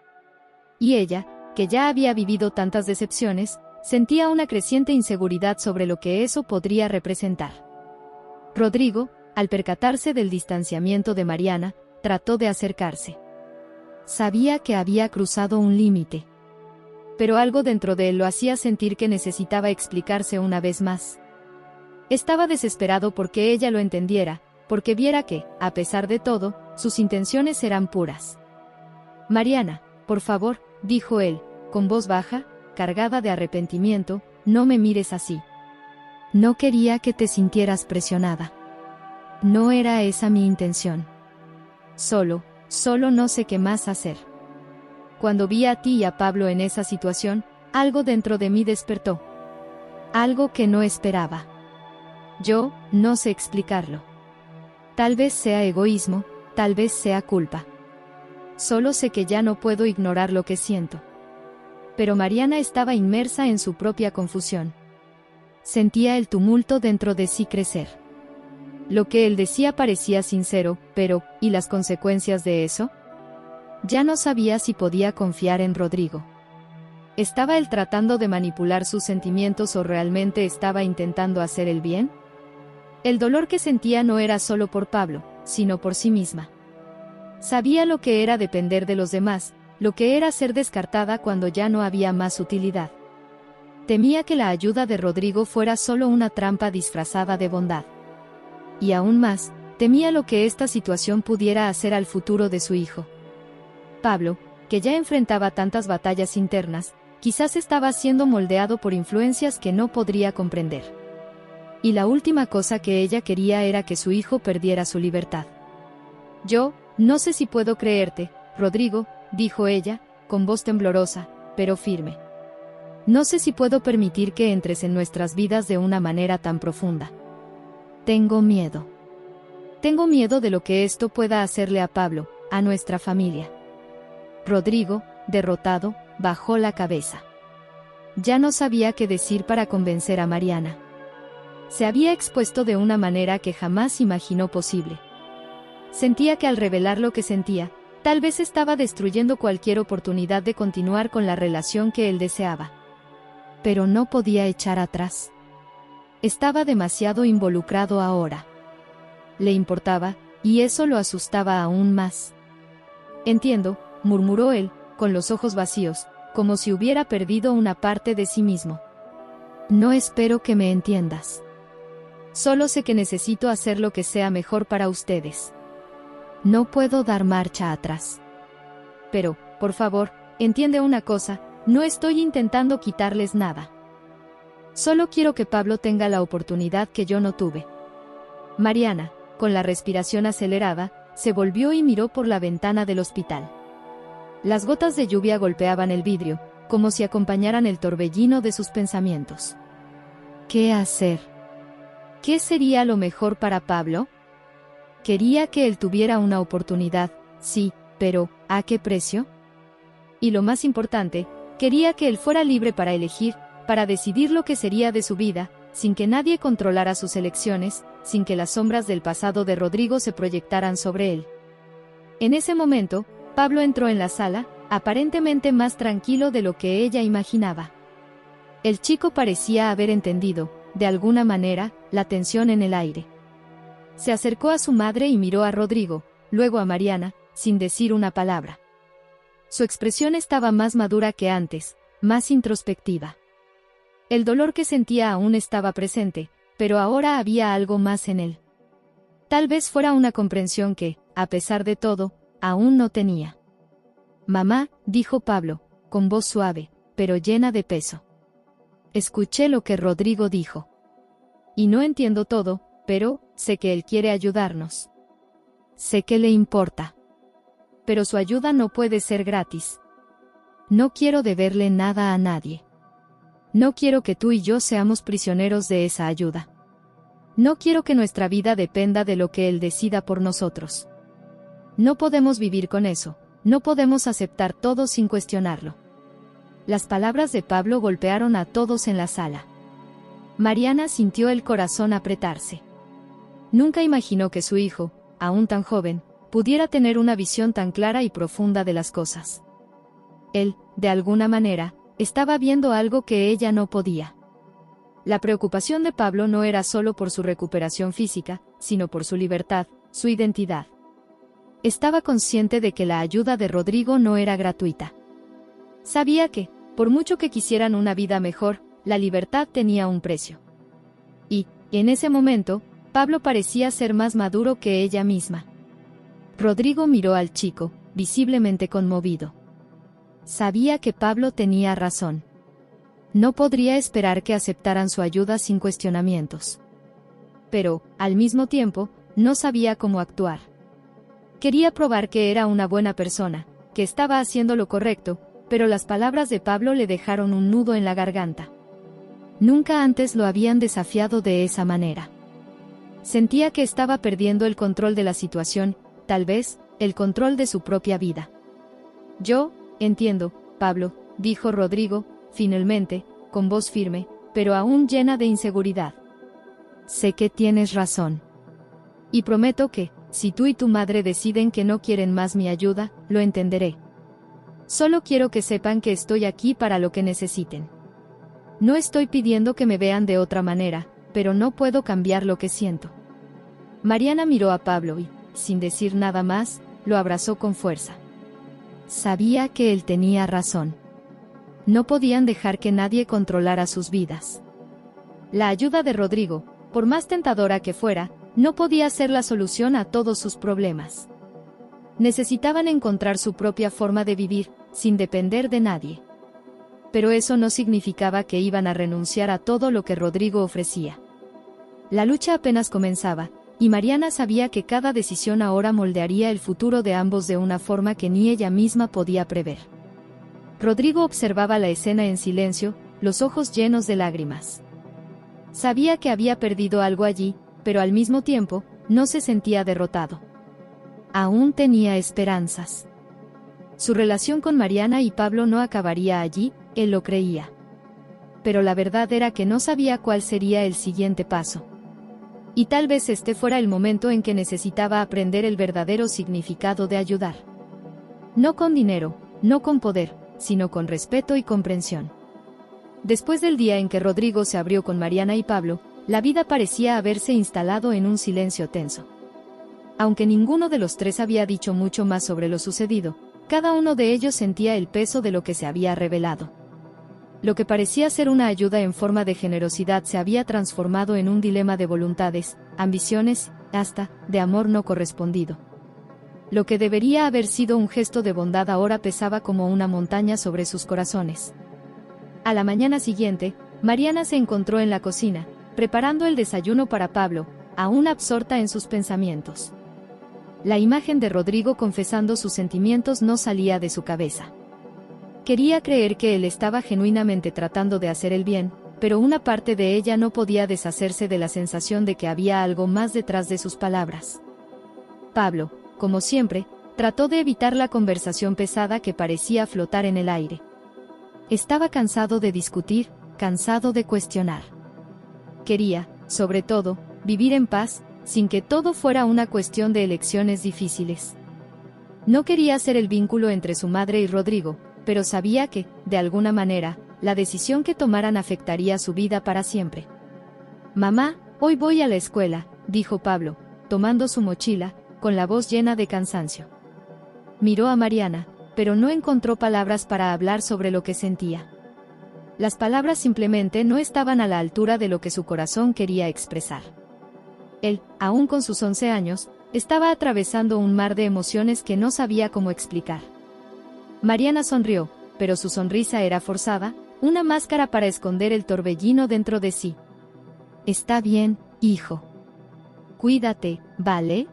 Y ella, que ya había vivido tantas decepciones, sentía una creciente inseguridad sobre lo que eso podría representar. Rodrigo, al percatarse del distanciamiento de Mariana, trató de acercarse. Sabía que había cruzado un límite. Pero algo dentro de él lo hacía sentir que necesitaba explicarse una vez más. Estaba desesperado porque ella lo entendiera, porque viera que, a pesar de todo, sus intenciones eran puras. Mariana, por favor, dijo él, con voz baja, cargada de arrepentimiento, no me mires así. No quería que te sintieras presionada. No era esa mi intención. Solo no sé qué más hacer. Cuando vi a ti y a Pablo en esa situación, algo dentro de mí despertó. Algo que no esperaba. Yo, no sé explicarlo. Tal vez sea egoísmo, tal vez sea culpa. Solo sé que ya no puedo ignorar lo que siento. Pero Mariana estaba inmersa en su propia confusión. Sentía el tumulto dentro de sí crecer. Lo que él decía parecía sincero, pero, ¿y las consecuencias de eso? Ya no sabía si podía confiar en Rodrigo. ¿Estaba él tratando de manipular sus sentimientos o realmente estaba intentando hacer el bien? El dolor que sentía no era solo por Pablo, sino por sí misma. Sabía lo que era depender de los demás, lo que era ser descartada cuando ya no había más utilidad. Temía que la ayuda de Rodrigo fuera solo una trampa disfrazada de bondad. Y aún más, temía lo que esta situación pudiera hacer al futuro de su hijo. Pablo, que ya enfrentaba tantas batallas internas, quizás estaba siendo moldeado por influencias que no podría comprender. Y la última cosa que ella quería era que su hijo perdiera su libertad. Yo, no sé si puedo creerte, Rodrigo, dijo ella, con voz temblorosa, pero firme. No sé si puedo permitir que entres en nuestras vidas de una manera tan profunda. Tengo miedo. Tengo miedo de lo que esto pueda hacerle a Pablo, a nuestra familia. Rodrigo, derrotado, bajó la cabeza. Ya no sabía qué decir para convencer a Mariana. Se había expuesto de una manera que jamás imaginó posible. Sentía que al revelar lo que sentía, tal vez estaba destruyendo cualquier oportunidad de continuar con la relación que él deseaba. Pero no podía echar atrás. Estaba demasiado involucrado ahora. Le importaba, y eso lo asustaba aún más. Entiendo, murmuró él, con los ojos vacíos, como si hubiera perdido una parte de sí mismo. No espero que me entiendas. Solo sé que necesito hacer lo que sea mejor para ustedes. No puedo dar marcha atrás. Pero, por favor, entiende una cosa, no estoy intentando quitarles nada. Solo quiero que Pablo tenga la oportunidad que yo no tuve. Mariana, con la respiración acelerada, se volvió y miró por la ventana del hospital. Las gotas de lluvia golpeaban el vidrio, como si acompañaran el torbellino de sus pensamientos. ¿Qué hacer? ¿Qué sería lo mejor para Pablo? Quería que él tuviera una oportunidad, sí, pero ¿a qué precio? Y lo más importante, quería que él fuera libre para elegir, para decidir lo que sería de su vida, sin que nadie controlara sus elecciones, sin que las sombras del pasado de Rodrigo se proyectaran sobre él. En ese momento, Pablo entró en la sala, aparentemente más tranquilo de lo que ella imaginaba. El chico parecía haber entendido, de alguna manera, la tensión en el aire. Se acercó a su madre y miró a Rodrigo, luego a Mariana, sin decir una palabra. Su expresión estaba más madura que antes, más introspectiva. El dolor que sentía aún estaba presente, pero ahora había algo más en él. Tal vez fuera una comprensión que, a pesar de todo, aún no tenía. «Mamá», dijo Pablo, con voz suave, pero llena de peso. Escuché lo que Rodrigo dijo. Y no entiendo todo, pero sé que él quiere ayudarnos. Sé que le importa. Pero su ayuda no puede ser gratis. No quiero deberle nada a nadie. No quiero que tú y yo seamos prisioneros de esa ayuda. No quiero que nuestra vida dependa de lo que él decida por nosotros. No podemos vivir con eso, no podemos aceptar todo sin cuestionarlo. Las palabras de Pablo golpearon a todos en la sala. Mariana sintió el corazón apretarse. Nunca imaginó que su hijo, aún tan joven, pudiera tener una visión tan clara y profunda de las cosas. Él, de alguna manera, estaba viendo algo que ella no podía. La preocupación de Pablo no era solo por su recuperación física, sino por su libertad, su identidad. Estaba consciente de que la ayuda de Rodrigo no era gratuita. Sabía que, por mucho que quisieran una vida mejor, la libertad tenía un precio. Y, en ese momento, Pablo parecía ser más maduro que ella misma. Rodrigo miró al chico, visiblemente conmovido. Sabía que Pablo tenía razón. No podría esperar que aceptaran su ayuda sin cuestionamientos. Pero, al mismo tiempo, no sabía cómo actuar. Quería probar que era una buena persona, que estaba haciendo lo correcto, pero las palabras de Pablo le dejaron un nudo en la garganta. Nunca antes lo habían desafiado de esa manera. Sentía que estaba perdiendo el control de la situación, tal vez, el control de su propia vida. «Yo, entiendo, Pablo», dijo Rodrigo, finalmente, con voz firme, pero aún llena de inseguridad. «Sé que tienes razón. Y prometo que, si tú y tu madre deciden que no quieren más mi ayuda, lo entenderé. Solo quiero que sepan que estoy aquí para lo que necesiten. No estoy pidiendo que me vean de otra manera, pero no puedo cambiar lo que siento». Mariana miró a Pablo y, sin decir nada más, lo abrazó con fuerza. Sabía que él tenía razón. No podían dejar que nadie controlara sus vidas. La ayuda de Rodrigo, por más tentadora que fuera, no podía ser la solución a todos sus problemas. Necesitaban encontrar su propia forma de vivir, sin depender de nadie. Pero eso no significaba que iban a renunciar a todo lo que Rodrigo ofrecía. La lucha apenas comenzaba, y Mariana sabía que cada decisión ahora moldearía el futuro de ambos de una forma que ni ella misma podía prever. Rodrigo observaba la escena en silencio, los ojos llenos de lágrimas. Sabía que había perdido algo allí, pero al mismo tiempo, no se sentía derrotado. Aún tenía esperanzas. Su relación con Mariana y Pablo no acabaría allí, él lo creía. Pero la verdad era que no sabía cuál sería el siguiente paso. Y tal vez este fuera el momento en que necesitaba aprender el verdadero significado de ayudar. No con dinero, no con poder, sino con respeto y comprensión. Después del día en que Rodrigo se abrió con Mariana y Pablo, la vida parecía haberse instalado en un silencio tenso. Aunque ninguno de los tres había dicho mucho más sobre lo sucedido, cada uno de ellos sentía el peso de lo que se había revelado. Lo que parecía ser una ayuda en forma de generosidad se había transformado en un dilema de voluntades, ambiciones, hasta, de amor no correspondido. Lo que debería haber sido un gesto de bondad ahora pesaba como una montaña sobre sus corazones. A la mañana siguiente, Mariana se encontró en la cocina, preparando el desayuno para Pablo, aún absorta en sus pensamientos. La imagen de Rodrigo confesando sus sentimientos no salía de su cabeza. Quería creer que él estaba genuinamente tratando de hacer el bien, pero una parte de ella no podía deshacerse de la sensación de que había algo más detrás de sus palabras. Pablo, como siempre, trató de evitar la conversación pesada que parecía flotar en el aire. Estaba cansado de discutir, cansado de cuestionar. Quería, sobre todo, vivir en paz, sin que todo fuera una cuestión de elecciones difíciles. No quería ser el vínculo entre su madre y Rodrigo, pero sabía que, de alguna manera, la decisión que tomaran afectaría su vida para siempre. «Mamá, hoy voy a la escuela», dijo Pablo, tomando su mochila, con la voz llena de cansancio. Miró a Mariana, pero no encontró palabras para hablar sobre lo que sentía. Las palabras simplemente no estaban a la altura de lo que su corazón quería expresar. Él, aún con sus 11 años, estaba atravesando un mar de emociones que no sabía cómo explicar. Mariana sonrió, pero su sonrisa era forzada, una máscara para esconder el torbellino dentro de sí. «Está bien, hijo. Cuídate, ¿vale?»,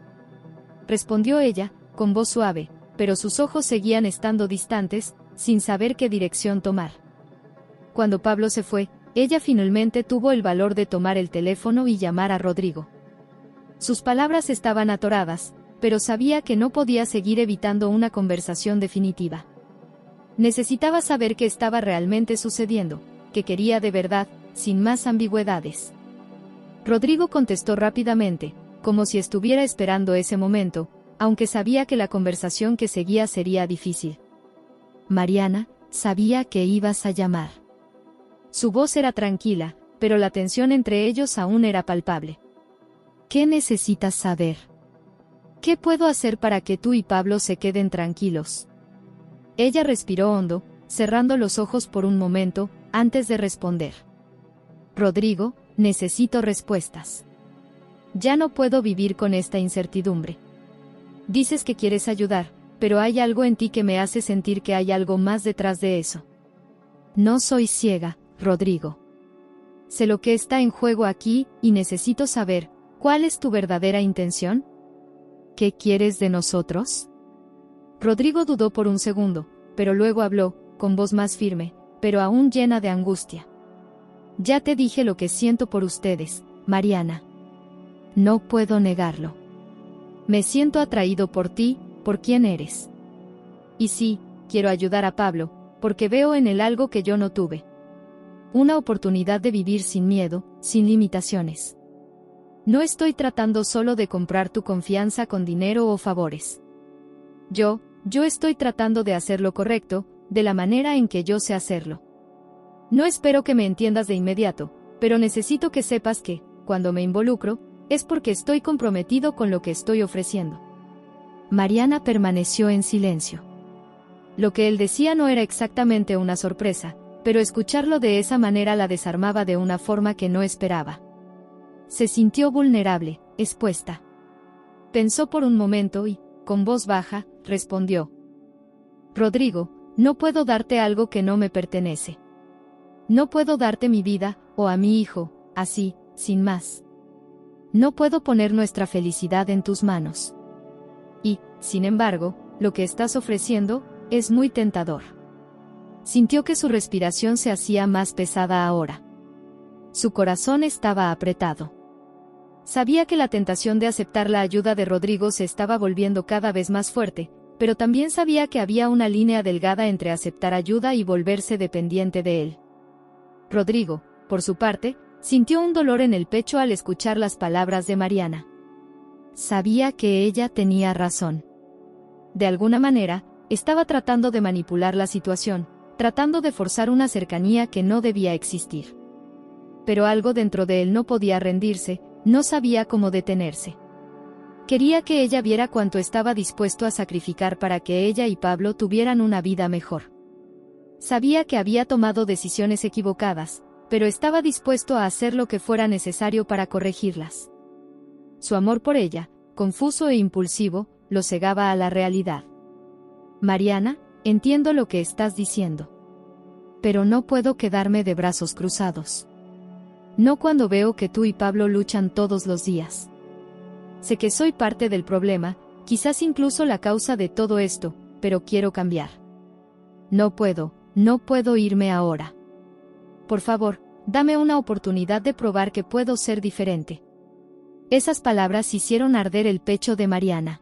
respondió ella, con voz suave, pero sus ojos seguían estando distantes, sin saber qué dirección tomar. Cuando Pablo se fue, ella finalmente tuvo el valor de tomar el teléfono y llamar a Rodrigo. Sus palabras estaban atoradas, pero sabía que no podía seguir evitando una conversación definitiva. Necesitaba saber qué estaba realmente sucediendo, qué quería de verdad, sin más ambigüedades. Rodrigo contestó rápidamente, como si estuviera esperando ese momento, aunque sabía que la conversación que seguía sería difícil. «Mariana, sabía que ibas a llamar». Su voz era tranquila, pero la tensión entre ellos aún era palpable. «¿Qué necesitas saber? ¿Qué puedo hacer para que tú y Pablo se queden tranquilos?». Ella respiró hondo, cerrando los ojos por un momento, antes de responder. «Rodrigo, necesito respuestas. Ya no puedo vivir con esta incertidumbre. Dices que quieres ayudar, pero hay algo en ti que me hace sentir que hay algo más detrás de eso. No soy ciega, Rodrigo. Sé lo que está en juego aquí, y necesito saber, ¿cuál es tu verdadera intención? ¿Qué quieres de nosotros?». Rodrigo dudó por un segundo, pero luego habló, con voz más firme, pero aún llena de angustia. «Ya te dije lo que siento por ustedes, Mariana. No puedo negarlo. Me siento atraído por ti, por quién eres. Y sí, quiero ayudar a Pablo, porque veo en él algo que yo no tuve. Una oportunidad de vivir sin miedo, sin limitaciones. No estoy tratando solo de comprar tu confianza con dinero o favores. Yo estoy tratando de hacer lo correcto, de la manera en que yo sé hacerlo. No espero que me entiendas de inmediato, pero necesito que sepas que, cuando me involucro, es porque estoy comprometido con lo que estoy ofreciendo». Mariana permaneció en silencio. Lo que él decía no era exactamente una sorpresa, pero escucharlo de esa manera la desarmaba de una forma que no esperaba. Se sintió vulnerable, expuesta. Pensó por un momento y, con voz baja, respondió: «Rodrigo, no puedo darte algo que no me pertenece. No puedo darte mi vida, o a mi hijo, así, sin más. No puedo poner nuestra felicidad en tus manos. Y, sin embargo, lo que estás ofreciendo, es muy tentador». Sintió que su respiración se hacía más pesada ahora. Su corazón estaba apretado. Sabía que la tentación de aceptar la ayuda de Rodrigo se estaba volviendo cada vez más fuerte, pero también sabía que había una línea delgada entre aceptar ayuda y volverse dependiente de él. Rodrigo, por su parte, sintió un dolor en el pecho al escuchar las palabras de Mariana. Sabía que ella tenía razón. De alguna manera, estaba tratando de manipular la situación, tratando de forzar una cercanía que no debía existir. Pero algo dentro de él no podía rendirse, no sabía cómo detenerse. Quería que ella viera cuánto estaba dispuesto a sacrificar para que ella y Pablo tuvieran una vida mejor. Sabía que había tomado decisiones equivocadas, pero estaba dispuesto a hacer lo que fuera necesario para corregirlas. Su amor por ella, confuso e impulsivo, lo cegaba a la realidad. «Mariana, entiendo lo que estás diciendo. Pero no puedo quedarme de brazos cruzados. No cuando veo que tú y Pablo luchan todos los días. Sé que soy parte del problema, quizás incluso la causa de todo esto, pero quiero cambiar. No puedo irme ahora. Por favor, dame una oportunidad de probar que puedo ser diferente. Esas palabras hicieron arder el pecho de Mariana.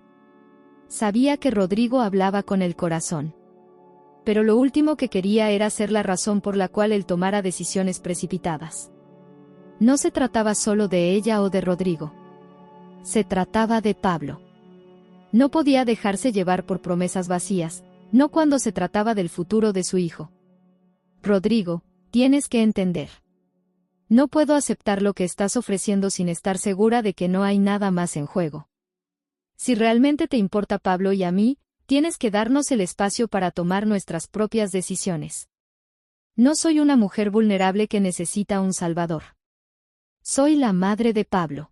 Sabía que Rodrigo hablaba con el corazón. Pero lo último que quería era ser la razón por la cual él tomara decisiones precipitadas. No se trataba solo de ella o de Rodrigo. Se trataba de Pablo. No podía dejarse llevar por promesas vacías, no cuando se trataba del futuro de su hijo. Rodrigo, tienes que entender. No puedo aceptar lo que estás ofreciendo sin estar segura de que no hay nada más en juego. Si realmente te importa Pablo y a mí, tienes que darnos el espacio para tomar nuestras propias decisiones. No soy una mujer vulnerable que necesita un salvador. Soy la madre de Pablo.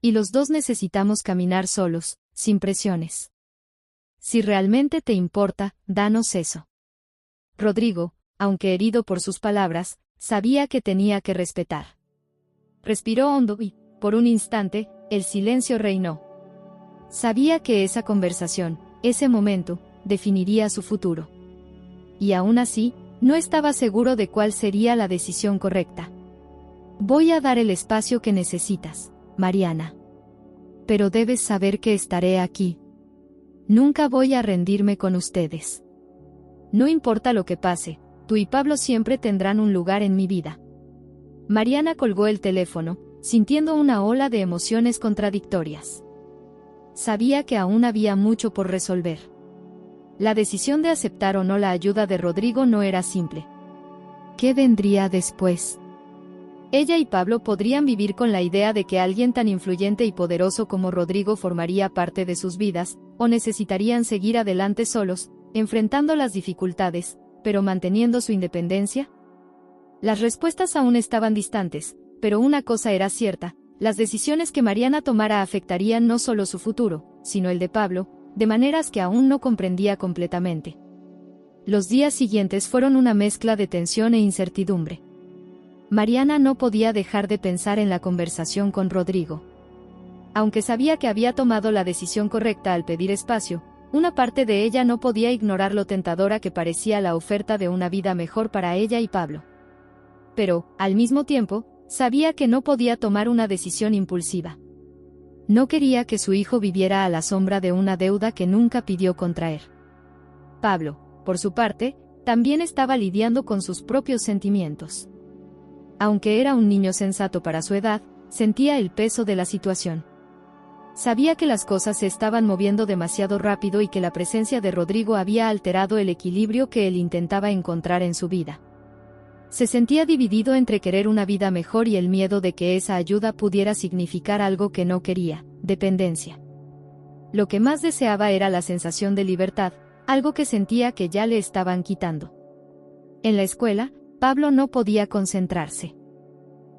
Y los dos necesitamos caminar solos, sin presiones. Si realmente te importa, danos eso. Rodrigo, aunque herido por sus palabras, sabía que tenía que respetar. Respiró hondo y, por un instante, el silencio reinó. Sabía que esa conversación, ese momento, definiría su futuro. Y aún así, no estaba seguro de cuál sería la decisión correcta. Voy a dar el espacio que necesitas, Mariana. Pero debes saber que estaré aquí. Nunca voy a rendirme con ustedes. No importa lo que pase, tú y Pablo siempre tendrán un lugar en mi vida. Mariana colgó el teléfono, sintiendo una ola de emociones contradictorias. Sabía que aún había mucho por resolver. La decisión de aceptar o no la ayuda de Rodrigo no era simple. ¿Qué vendría después? Ella y Pablo podrían vivir con la idea de que alguien tan influyente y poderoso como Rodrigo formaría parte de sus vidas, o necesitarían seguir adelante solos, enfrentando las dificultades, pero manteniendo su independencia. Las respuestas aún estaban distantes, pero una cosa era cierta: las decisiones que Mariana tomara afectarían no solo su futuro, sino el de Pablo, de maneras que aún no comprendía completamente. Los días siguientes fueron una mezcla de tensión e incertidumbre. Mariana no podía dejar de pensar en la conversación con Rodrigo. Aunque sabía que había tomado la decisión correcta al pedir espacio, una parte de ella no podía ignorar lo tentadora que parecía la oferta de una vida mejor para ella y Pablo. Pero, al mismo tiempo, sabía que no podía tomar una decisión impulsiva. No quería que su hijo viviera a la sombra de una deuda que nunca pidió contraer. Pablo, por su parte, también estaba lidiando con sus propios sentimientos. Aunque era un niño sensato para su edad, sentía el peso de la situación. Sabía que las cosas se estaban moviendo demasiado rápido y que la presencia de Rodrigo había alterado el equilibrio que él intentaba encontrar en su vida. Se sentía dividido entre querer una vida mejor y el miedo de que esa ayuda pudiera significar algo que no quería: dependencia. Lo que más deseaba era la sensación de libertad, algo que sentía que ya le estaban quitando. En la escuela, Pablo no podía concentrarse.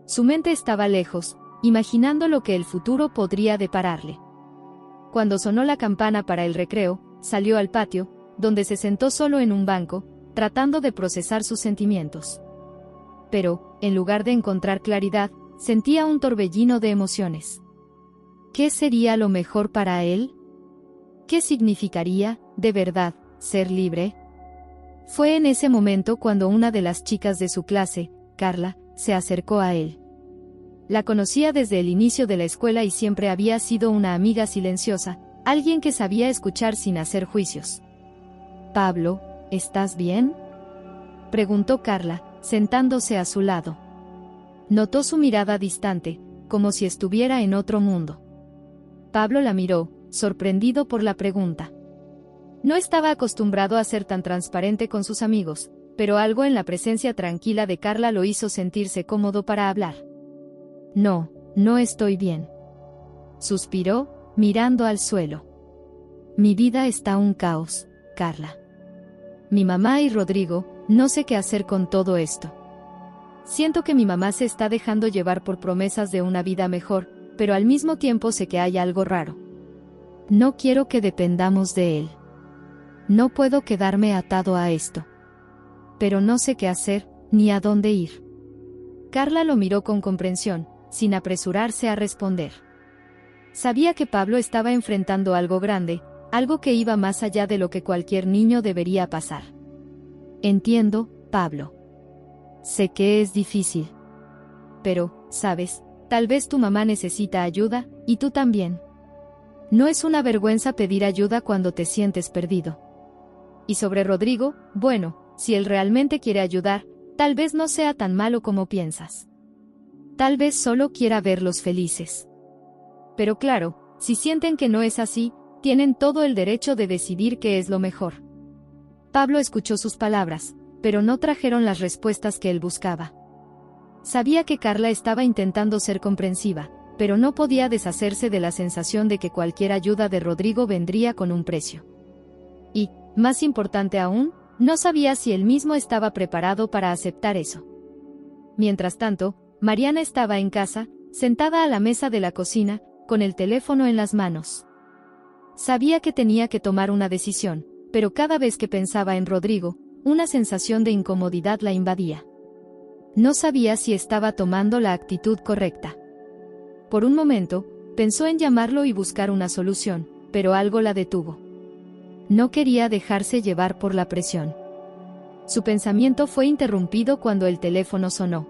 Su mente estaba lejos, imaginando lo que el futuro podría depararle. Cuando sonó la campana para el recreo, salió al patio, donde se sentó solo en un banco, tratando de procesar sus sentimientos. Pero, en lugar de encontrar claridad, sentía un torbellino de emociones. ¿Qué sería lo mejor para él? ¿Qué significaría, de verdad, ser libre? Fue en ese momento cuando una de las chicas de su clase, Carla, se acercó a él. La conocía desde el inicio de la escuela y siempre había sido una amiga silenciosa, alguien que sabía escuchar sin hacer juicios. «Pablo, ¿estás bien?», preguntó Carla, sentándose a su lado. Notó su mirada distante, como si estuviera en otro mundo. Pablo la miró, sorprendido por la pregunta. No estaba acostumbrado a ser tan transparente con sus amigos, pero algo en la presencia tranquila de Carla lo hizo sentirse cómodo para hablar. No estoy bien», suspiró, mirando al suelo. «Mi vida está un caos, Carla. Mi mamá y Rodrigo, no sé qué hacer con todo esto. Siento que mi mamá se está dejando llevar por promesas de una vida mejor, pero al mismo tiempo sé que hay algo raro. No quiero que dependamos de él. No puedo quedarme atado a esto. Pero no sé qué hacer, ni a dónde ir. Carla lo miró con comprensión, sin apresurarse a responder. Sabía que Pablo estaba enfrentando algo grande, algo que iba más allá de lo que cualquier niño debería pasar. Entiendo, Pablo. Sé que es difícil. Pero, ¿sabes? Tal vez tu mamá necesita ayuda, y tú también. No es una vergüenza pedir ayuda cuando te sientes perdido. Y sobre Rodrigo, bueno, si él realmente quiere ayudar, tal vez no sea tan malo como piensas. Tal vez solo quiera verlos felices. Pero claro, si sienten que no es así, tienen todo el derecho de decidir qué es lo mejor. Pablo escuchó sus palabras, pero no trajeron las respuestas que él buscaba. Sabía que Carla estaba intentando ser comprensiva, pero no podía deshacerse de la sensación de que cualquier ayuda de Rodrigo vendría con un precio. Y, más importante aún, no sabía si él mismo estaba preparado para aceptar eso. Mientras tanto, Mariana estaba en casa, sentada a la mesa de la cocina, con el teléfono en las manos. Sabía que tenía que tomar una decisión, pero cada vez que pensaba en Rodrigo, una sensación de incomodidad la invadía. No sabía si estaba tomando la actitud correcta. Por un momento, pensó en llamarlo y buscar una solución, pero algo la detuvo. No quería dejarse llevar por la presión. Su pensamiento fue interrumpido cuando el teléfono sonó.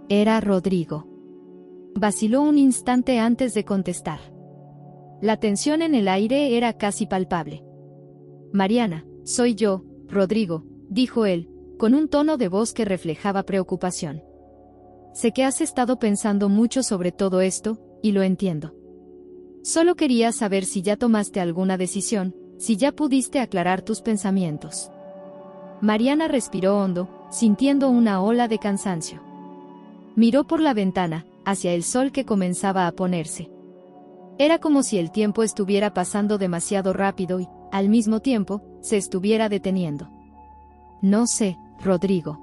Era Rodrigo. Vaciló un instante antes de contestar. La tensión en el aire era casi palpable. Mariana, soy yo, Rodrigo, dijo él, con un tono de voz que reflejaba preocupación. Sé que has estado pensando mucho sobre todo esto, y lo entiendo. Solo quería saber si ya tomaste alguna decisión, si ya pudiste aclarar tus pensamientos. Mariana respiró hondo, sintiendo una ola de cansancio. Miró por la ventana, hacia el sol que comenzaba a ponerse. Era como si el tiempo estuviera pasando demasiado rápido y, al mismo tiempo, se estuviera deteniendo. No sé, Rodrigo.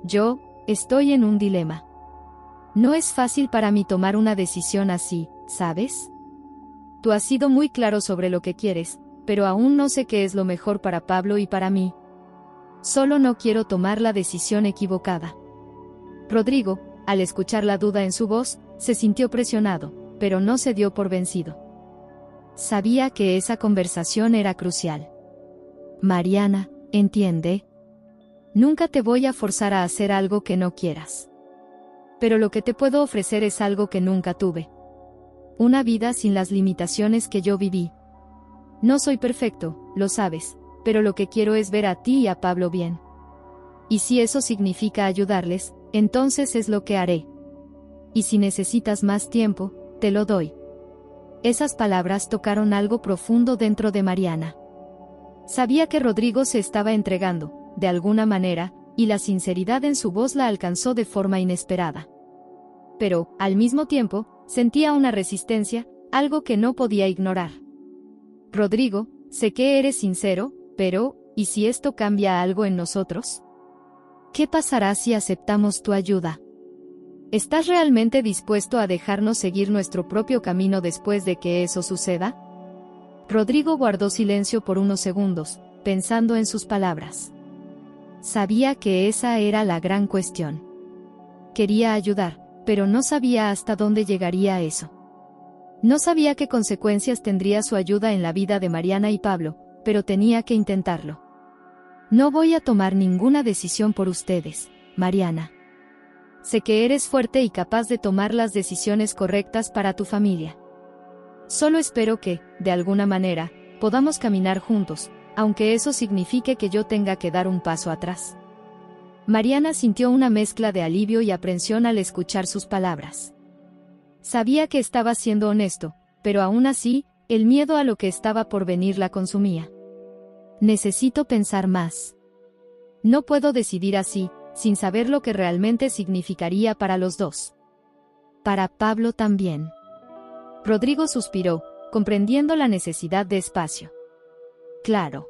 Yo, estoy en un dilema. No es fácil para mí tomar una decisión así, ¿sabes? Tú has sido muy claro sobre lo que quieres, pero aún no sé qué es lo mejor para Pablo y para mí. Solo no quiero tomar la decisión equivocada. Rodrigo, al escuchar la duda en su voz, se sintió presionado, pero no se dio por vencido. Sabía que esa conversación era crucial. Mariana, ¿entiende? Nunca te voy a forzar a hacer algo que no quieras. Pero lo que te puedo ofrecer es algo que nunca tuve. Una vida sin las limitaciones que yo viví. No soy perfecto, lo sabes, pero lo que quiero es ver a ti y a Pablo bien. Y si eso significa ayudarles, entonces es lo que haré. Y si necesitas más tiempo, te lo doy. Esas palabras tocaron algo profundo dentro de Mariana. Sabía que Rodrigo se estaba entregando, de alguna manera, y la sinceridad en su voz la alcanzó de forma inesperada. Pero, al mismo tiempo, sentía una resistencia, algo que no podía ignorar. Rodrigo, sé que eres sincero, pero, ¿y si esto cambia algo en nosotros? ¿Qué pasará si aceptamos tu ayuda? ¿Estás realmente dispuesto a dejarnos seguir nuestro propio camino después de que eso suceda? Rodrigo guardó silencio por unos segundos, pensando en sus palabras. Sabía que esa era la gran cuestión. Quería ayudar, pero no sabía hasta dónde llegaría eso. No sabía qué consecuencias tendría su ayuda en la vida de Mariana y Pablo, pero tenía que intentarlo. No voy a tomar ninguna decisión por ustedes, Mariana. Sé que eres fuerte y capaz de tomar las decisiones correctas para tu familia. Solo espero que, de alguna manera, podamos caminar juntos, aunque eso signifique que yo tenga que dar un paso atrás. Mariana sintió una mezcla de alivio y aprensión al escuchar sus palabras. Sabía que estaba siendo honesto, pero aún así, el miedo a lo que estaba por venir la consumía. Necesito pensar más. No puedo decidir así, sin saber lo que realmente significaría para los dos. Para Pablo también. Rodrigo suspiró, comprendiendo la necesidad de espacio. Claro.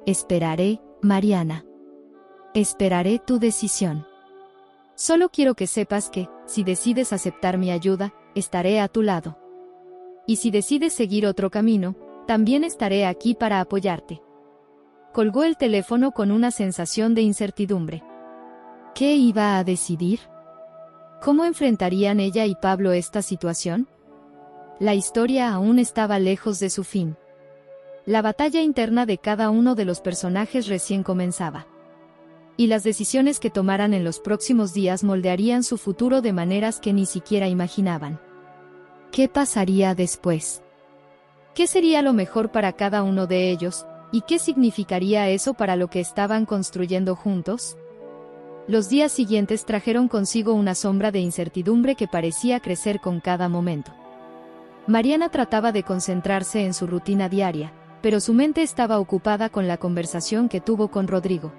Esperaré, Mariana. Esperaré tu decisión. Solo quiero que sepas que, si decides aceptar mi ayuda, estaré a tu lado. Y si decides seguir otro camino, también estaré aquí para apoyarte. Colgó el teléfono con una sensación de incertidumbre. ¿Qué iba a decidir? ¿Cómo enfrentarían ella y Pablo esta situación? La historia aún estaba lejos de su fin. La batalla interna de cada uno de los personajes recién comenzaba. Y las decisiones que tomaran en los próximos días moldearían su futuro de maneras que ni siquiera imaginaban. ¿Qué pasaría después? ¿Qué sería lo mejor para cada uno de ellos? ¿Y qué significaría eso para lo que estaban construyendo juntos? Los días siguientes trajeron consigo una sombra de incertidumbre que parecía crecer con cada momento. Mariana trataba de concentrarse en su rutina diaria, pero su mente estaba ocupada con la conversación que tuvo con Rodrigo.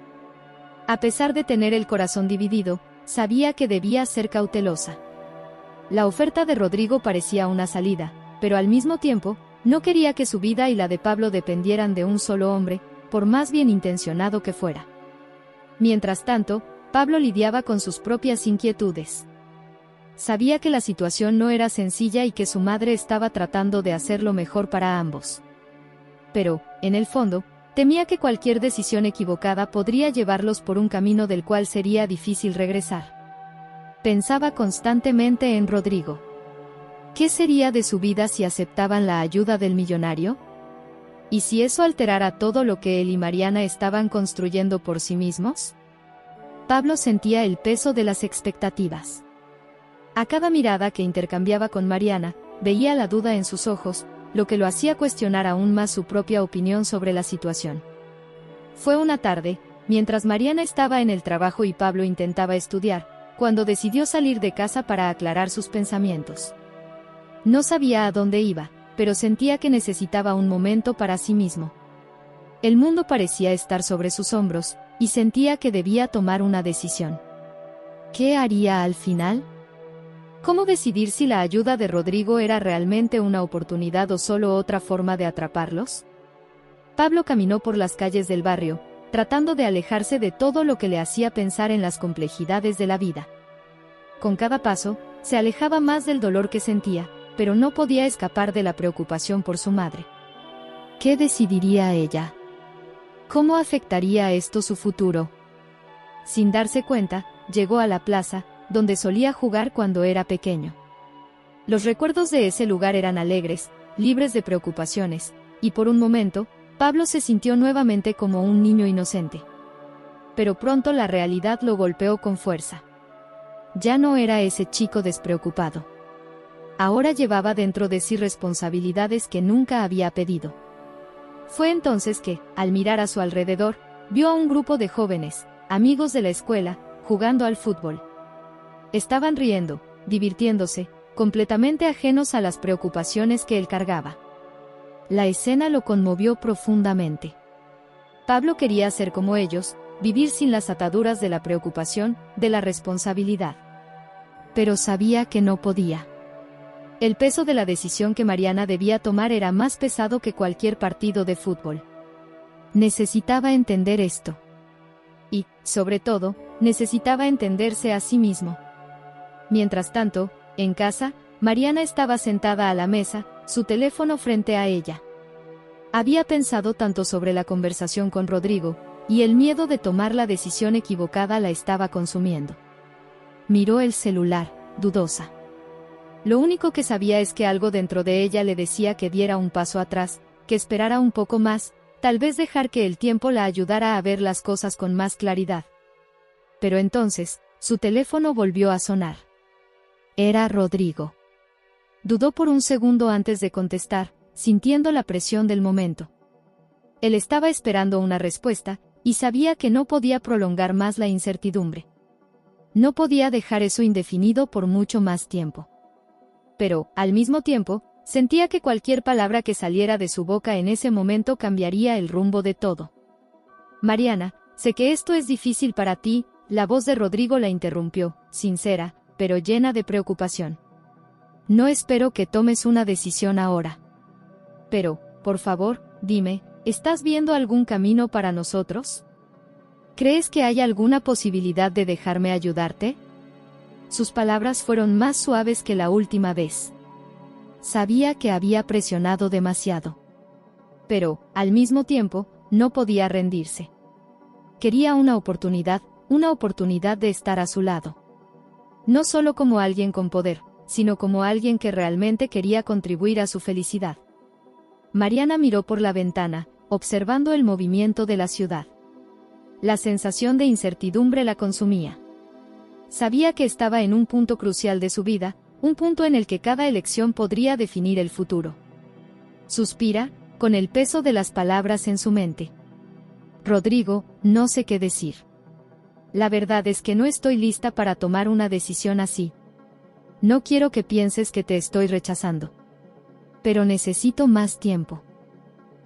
A pesar de tener el corazón dividido, sabía que debía ser cautelosa. La oferta de Rodrigo parecía una salida, pero al mismo tiempo, no quería que su vida y la de Pablo dependieran de un solo hombre, por más bien intencionado que fuera. Mientras tanto, Pablo lidiaba con sus propias inquietudes. Sabía que la situación no era sencilla y que su madre estaba tratando de hacer lo mejor para ambos. Pero, en el fondo, temía que cualquier decisión equivocada podría llevarlos por un camino del cual sería difícil regresar. Pensaba constantemente en Rodrigo. ¿Qué sería de su vida si aceptaban la ayuda del millonario? ¿Y si eso alterara todo lo que él y Mariana estaban construyendo por sí mismos? Pablo sentía el peso de las expectativas. A cada mirada que intercambiaba con Mariana, veía la duda en sus ojos, lo que lo hacía cuestionar aún más su propia opinión sobre la situación. Fue una tarde, mientras Mariana estaba en el trabajo y Pablo intentaba estudiar, cuando decidió salir de casa para aclarar sus pensamientos. No sabía a dónde iba, pero sentía que necesitaba un momento para sí mismo. El mundo parecía estar sobre sus hombros, y sentía que debía tomar una decisión. ¿Qué haría al final? ¿Cómo decidir si la ayuda de Rodrigo era realmente una oportunidad o solo otra forma de atraparlos? Pablo caminó por las calles del barrio, tratando de alejarse de todo lo que le hacía pensar en las complejidades de la vida. Con cada paso, se alejaba más del dolor que sentía, pero no podía escapar de la preocupación por su madre. ¿Qué decidiría ella? ¿Cómo afectaría esto su futuro? Sin darse cuenta, llegó a la plaza, donde solía jugar cuando era pequeño. Los recuerdos de ese lugar eran alegres, libres de preocupaciones, y por un momento, Pablo se sintió nuevamente como un niño inocente. Pero pronto la realidad lo golpeó con fuerza. Ya no era ese chico despreocupado. Ahora llevaba dentro de sí responsabilidades que nunca había pedido. Fue entonces que, al mirar a su alrededor, vio a un grupo de jóvenes, amigos de la escuela, jugando al fútbol. Estaban riendo, divirtiéndose, completamente ajenos a las preocupaciones que él cargaba. La escena lo conmovió profundamente. Pablo quería ser como ellos, vivir sin las ataduras de la preocupación, de la responsabilidad. Pero sabía que no podía. El peso de la decisión que Mariana debía tomar era más pesado que cualquier partido de fútbol. Necesitaba entender esto. Y, sobre todo, necesitaba entenderse a sí mismo. Mientras tanto, en casa, Mariana estaba sentada a la mesa, su teléfono frente a ella. Había pensado tanto sobre la conversación con Rodrigo, y el miedo de tomar la decisión equivocada la estaba consumiendo. Miró el celular, dudosa. Lo único que sabía es que algo dentro de ella le decía que diera un paso atrás, que esperara un poco más, tal vez dejar que el tiempo la ayudara a ver las cosas con más claridad. Pero entonces, su teléfono volvió a sonar. Era Rodrigo. Dudó por un segundo antes de contestar, sintiendo la presión del momento. Él estaba esperando una respuesta, y sabía que no podía prolongar más la incertidumbre. No podía dejar eso indefinido por mucho más tiempo. Pero, al mismo tiempo, sentía que cualquier palabra que saliera de su boca en ese momento cambiaría el rumbo de todo. Mariana, sé que esto es difícil para ti, la voz de Rodrigo la interrumpió, sincera, pero llena de preocupación. No espero que tomes una decisión ahora. Pero, por favor, dime, ¿estás viendo algún camino para nosotros? ¿Crees que hay alguna posibilidad de dejarme ayudarte? Sus palabras fueron más suaves que la última vez. Sabía que había presionado demasiado. Pero, al mismo tiempo, no podía rendirse. Quería una oportunidad, una oportunidad de estar a su lado. No solo como alguien con poder, sino como alguien que realmente quería contribuir a su felicidad. Mariana miró por la ventana, observando el movimiento de la ciudad. La sensación de incertidumbre la consumía. Sabía que estaba en un punto crucial de su vida, un punto en el que cada elección podría definir el futuro. Suspira, con el peso de las palabras en su mente. Rodrigo, no sé qué decir. La verdad es que no estoy lista para tomar una decisión así. No quiero que pienses que te estoy rechazando. Pero necesito más tiempo.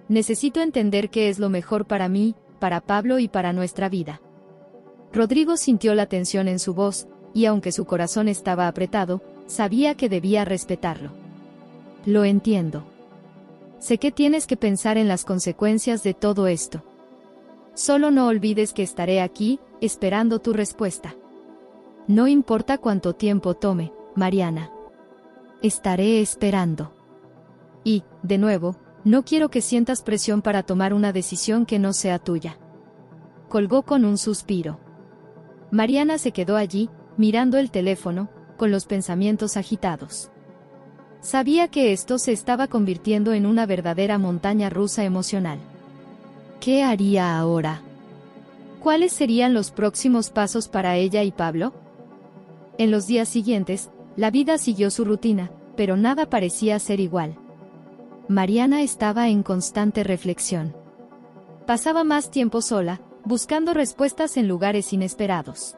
Necesito entender qué es lo mejor para mí, para Pablo y para nuestra vida. Rodrigo sintió la tensión en su voz, y aunque su corazón estaba apretado, sabía que debía respetarlo. Lo entiendo. Sé que tienes que pensar en las consecuencias de todo esto. Solo no olvides que estaré aquí, esperando tu respuesta. No importa cuánto tiempo tome, Mariana. Estaré esperando. Y, de nuevo, no quiero que sientas presión para tomar una decisión que no sea tuya. Colgó con un suspiro. Mariana se quedó allí, mirando el teléfono, con los pensamientos agitados. Sabía que esto se estaba convirtiendo en una verdadera montaña rusa emocional. ¿Qué haría ahora? ¿Cuáles serían los próximos pasos para ella y Pablo? En los días siguientes, la vida siguió su rutina, pero nada parecía ser igual. Mariana estaba en constante reflexión. Pasaba más tiempo sola, buscando respuestas en lugares inesperados.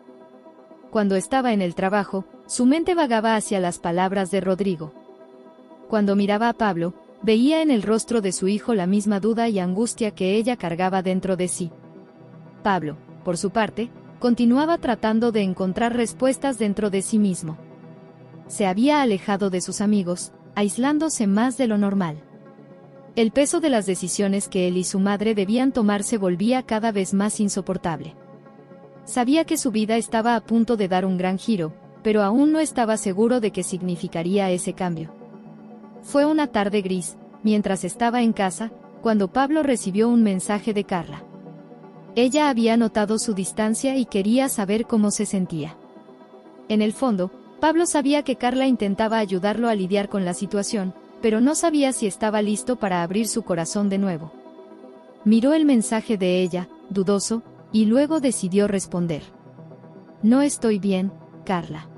Cuando estaba en el trabajo, su mente vagaba hacia las palabras de Rodrigo. Cuando miraba a Pablo, veía en el rostro de su hijo la misma duda y angustia que ella cargaba dentro de sí. Pablo, por su parte, continuaba tratando de encontrar respuestas dentro de sí mismo. Se había alejado de sus amigos, aislándose más de lo normal. El peso de las decisiones que él y su madre debían tomar se volvía cada vez más insoportable. Sabía que su vida estaba a punto de dar un gran giro, pero aún no estaba seguro de qué significaría ese cambio. Fue una tarde gris, mientras estaba en casa, cuando Pablo recibió un mensaje de Carla. Ella había notado su distancia y quería saber cómo se sentía. En el fondo, Pablo sabía que Carla intentaba ayudarlo a lidiar con la situación, pero no sabía si estaba listo para abrir su corazón de nuevo. Miró el mensaje de ella, dudoso, y luego decidió responder. No estoy bien, Carla.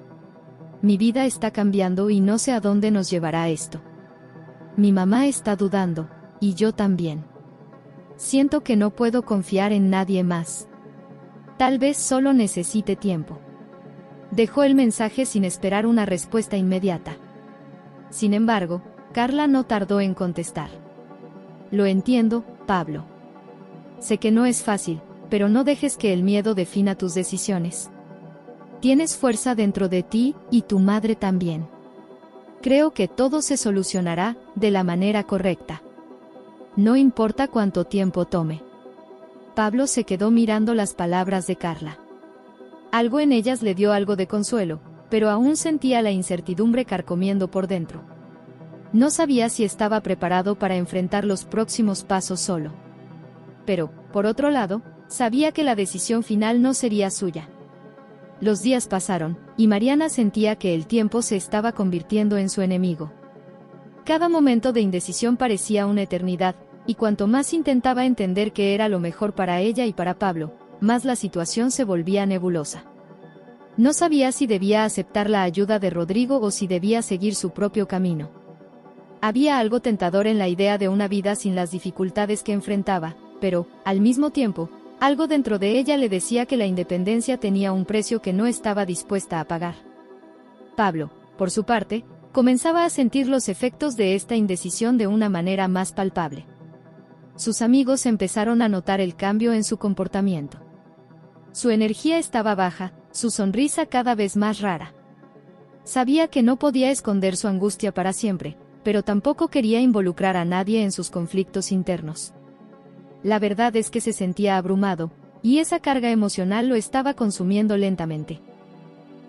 Mi vida está cambiando y no sé a dónde nos llevará esto. Mi mamá está dudando, y yo también. Siento que no puedo confiar en nadie más. Tal vez solo necesite tiempo. Dejó el mensaje sin esperar una respuesta inmediata. Sin embargo, Carla no tardó en contestar. Lo entiendo, Pablo. Sé que no es fácil, pero no dejes que el miedo defina tus decisiones. Tienes fuerza dentro de ti, y tu madre también. Creo que todo se solucionará de la manera correcta. No importa cuánto tiempo tome. Pablo se quedó mirando las palabras de Carla. Algo en ellas le dio algo de consuelo, pero aún sentía la incertidumbre carcomiendo por dentro. No sabía si estaba preparado para enfrentar los próximos pasos solo. Pero, por otro lado, sabía que la decisión final no sería suya. Los días pasaron, y Mariana sentía que el tiempo se estaba convirtiendo en su enemigo. Cada momento de indecisión parecía una eternidad, y cuanto más intentaba entender qué era lo mejor para ella y para Pablo, más la situación se volvía nebulosa. No sabía si debía aceptar la ayuda de Rodrigo o si debía seguir su propio camino. Había algo tentador en la idea de una vida sin las dificultades que enfrentaba, pero, al mismo tiempo, algo dentro de ella le decía que la independencia tenía un precio que no estaba dispuesta a pagar. Pablo, por su parte, comenzaba a sentir los efectos de esta indecisión de una manera más palpable. Sus amigos empezaron a notar el cambio en su comportamiento. Su energía estaba baja, su sonrisa cada vez más rara. Sabía que no podía esconder su angustia para siempre, pero tampoco quería involucrar a nadie en sus conflictos internos. La verdad es que se sentía abrumado, y esa carga emocional lo estaba consumiendo lentamente.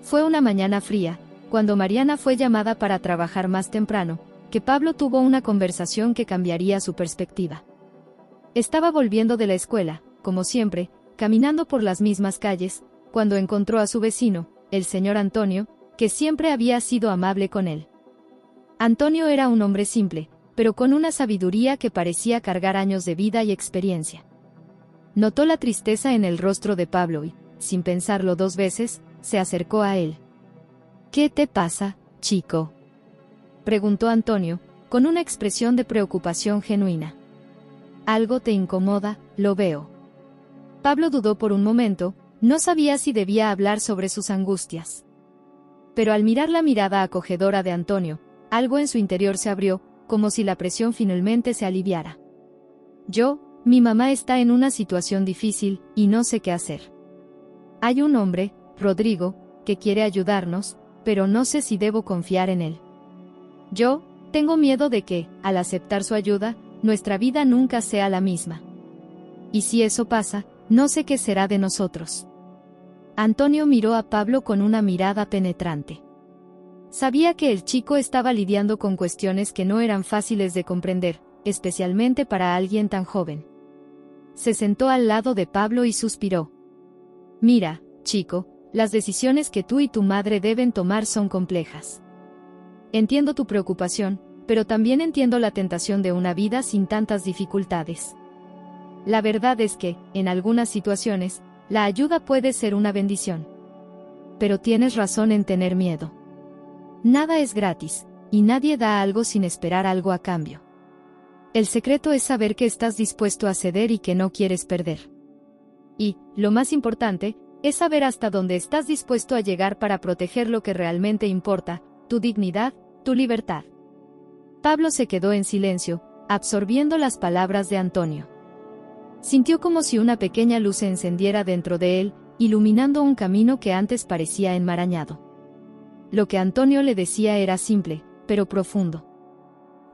Fue una mañana fría, cuando Mariana fue llamada para trabajar más temprano, que Pablo tuvo una conversación que cambiaría su perspectiva. Estaba volviendo de la escuela, como siempre, caminando por las mismas calles, cuando encontró a su vecino, el señor Antonio, que siempre había sido amable con él. Antonio era un hombre simple, pero con una sabiduría que parecía cargar años de vida y experiencia. Notó la tristeza en el rostro de Pablo y, sin pensarlo dos veces, se acercó a él. «¿Qué te pasa, chico?», preguntó Antonio, con una expresión de preocupación genuina. «Algo te incomoda, lo veo». Pablo dudó por un momento, no sabía si debía hablar sobre sus angustias. Pero al mirar la mirada acogedora de Antonio, algo en su interior se abrió, como si la presión finalmente se aliviara. Mi mamá está en una situación difícil, y no sé qué hacer. Hay un hombre, Rodrigo, que quiere ayudarnos, pero no sé si debo confiar en él. Tengo miedo de que, al aceptar su ayuda, nuestra vida nunca sea la misma. Y si eso pasa, no sé qué será de nosotros. Antonio miró a Pablo con una mirada penetrante. Sabía que el chico estaba lidiando con cuestiones que no eran fáciles de comprender, especialmente para alguien tan joven. Se sentó al lado de Pablo y suspiró. «Mira, chico, las decisiones que tú y tu madre deben tomar son complejas. Entiendo tu preocupación, pero también entiendo la tentación de una vida sin tantas dificultades. La verdad es que, en algunas situaciones, la ayuda puede ser una bendición. Pero tienes razón en tener miedo. Nada es gratis, y nadie da algo sin esperar algo a cambio. El secreto es saber que estás dispuesto a ceder y que no quieres perder. Y, lo más importante, es saber hasta dónde estás dispuesto a llegar para proteger lo que realmente importa, tu dignidad, tu libertad». Pablo se quedó en silencio, absorbiendo las palabras de Antonio. Sintió como si una pequeña luz se encendiera dentro de él, iluminando un camino que antes parecía enmarañado. Lo que Antonio le decía era simple, pero profundo.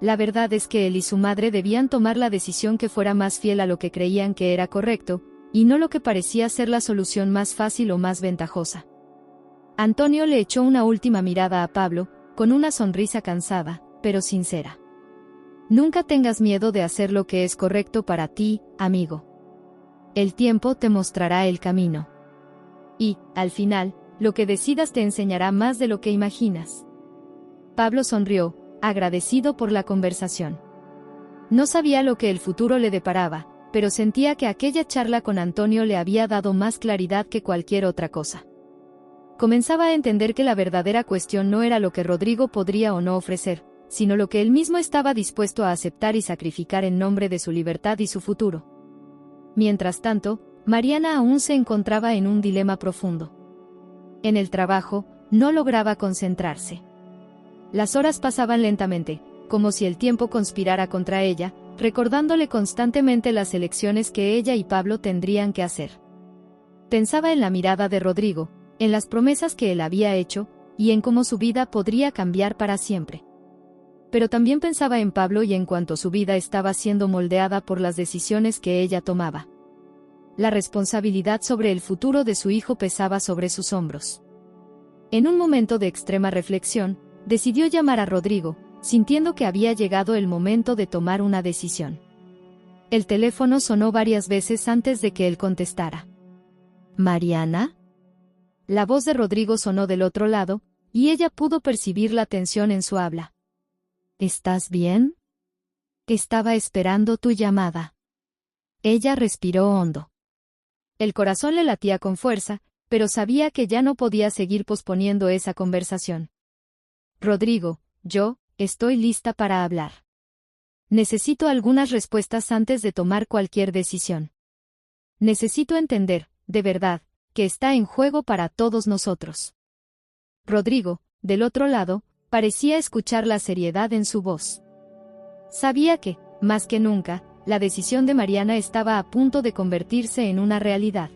La verdad es que él y su madre debían tomar la decisión que fuera más fiel a lo que creían que era correcto, y no lo que parecía ser la solución más fácil o más ventajosa. Antonio le echó una última mirada a Pablo, con una sonrisa cansada, pero sincera. «Nunca tengas miedo de hacer lo que es correcto para ti, amigo. El tiempo te mostrará el camino. Y, al final, lo que decidas te enseñará más de lo que imaginas». Pablo sonrió, agradecido por la conversación. No sabía lo que el futuro le deparaba, pero sentía que aquella charla con Antonio le había dado más claridad que cualquier otra cosa. Comenzaba a entender que la verdadera cuestión no era lo que Rodrigo podría o no ofrecer, sino lo que él mismo estaba dispuesto a aceptar y sacrificar en nombre de su libertad y su futuro. Mientras tanto, Mariana aún se encontraba en un dilema profundo. En el trabajo, no lograba concentrarse. Las horas pasaban lentamente, como si el tiempo conspirara contra ella, recordándole constantemente las elecciones que ella y Pablo tendrían que hacer. Pensaba en la mirada de Rodrigo, en las promesas que él había hecho, y en cómo su vida podría cambiar para siempre. Pero también pensaba en Pablo y en cuanto su vida estaba siendo moldeada por las decisiones que ella tomaba. La responsabilidad sobre el futuro de su hijo pesaba sobre sus hombros. En un momento de extrema reflexión, decidió llamar a Rodrigo, sintiendo que había llegado el momento de tomar una decisión. El teléfono sonó varias veces antes de que él contestara. «¿Mariana?». La voz de Rodrigo sonó del otro lado, y ella pudo percibir la tensión en su habla. «¿Estás bien? Estaba esperando tu llamada». Ella respiró hondo. El corazón le latía con fuerza, pero sabía que ya no podía seguir posponiendo esa conversación. «Rodrigo, estoy lista para hablar. Necesito algunas respuestas antes de tomar cualquier decisión. Necesito entender, de verdad, que está en juego para todos nosotros». Rodrigo, del otro lado, parecía escuchar la seriedad en su voz. Sabía que, más que nunca, la decisión de Mariana estaba a punto de convertirse en una realidad.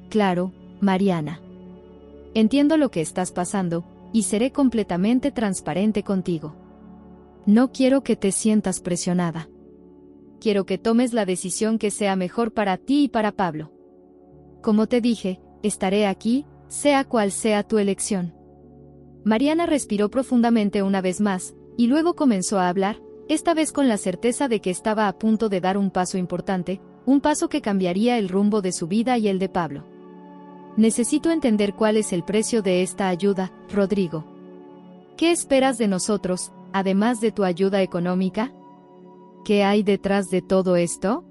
«Claro, Mariana. Entiendo lo que estás pasando, y seré completamente transparente contigo. No quiero que te sientas presionada. Quiero que tomes la decisión que sea mejor para ti y para Pablo. Como te dije, estaré aquí, sea cual sea tu elección». Mariana respiró profundamente una vez más, y luego comenzó a hablar, esta vez con la certeza de que estaba a punto de dar un paso importante, un paso que cambiaría el rumbo de su vida y el de Pablo. Necesito entender cuál es el precio de esta ayuda, Rodrigo. ¿Qué esperas de nosotros, además de tu ayuda económica? ¿Qué hay detrás de todo esto?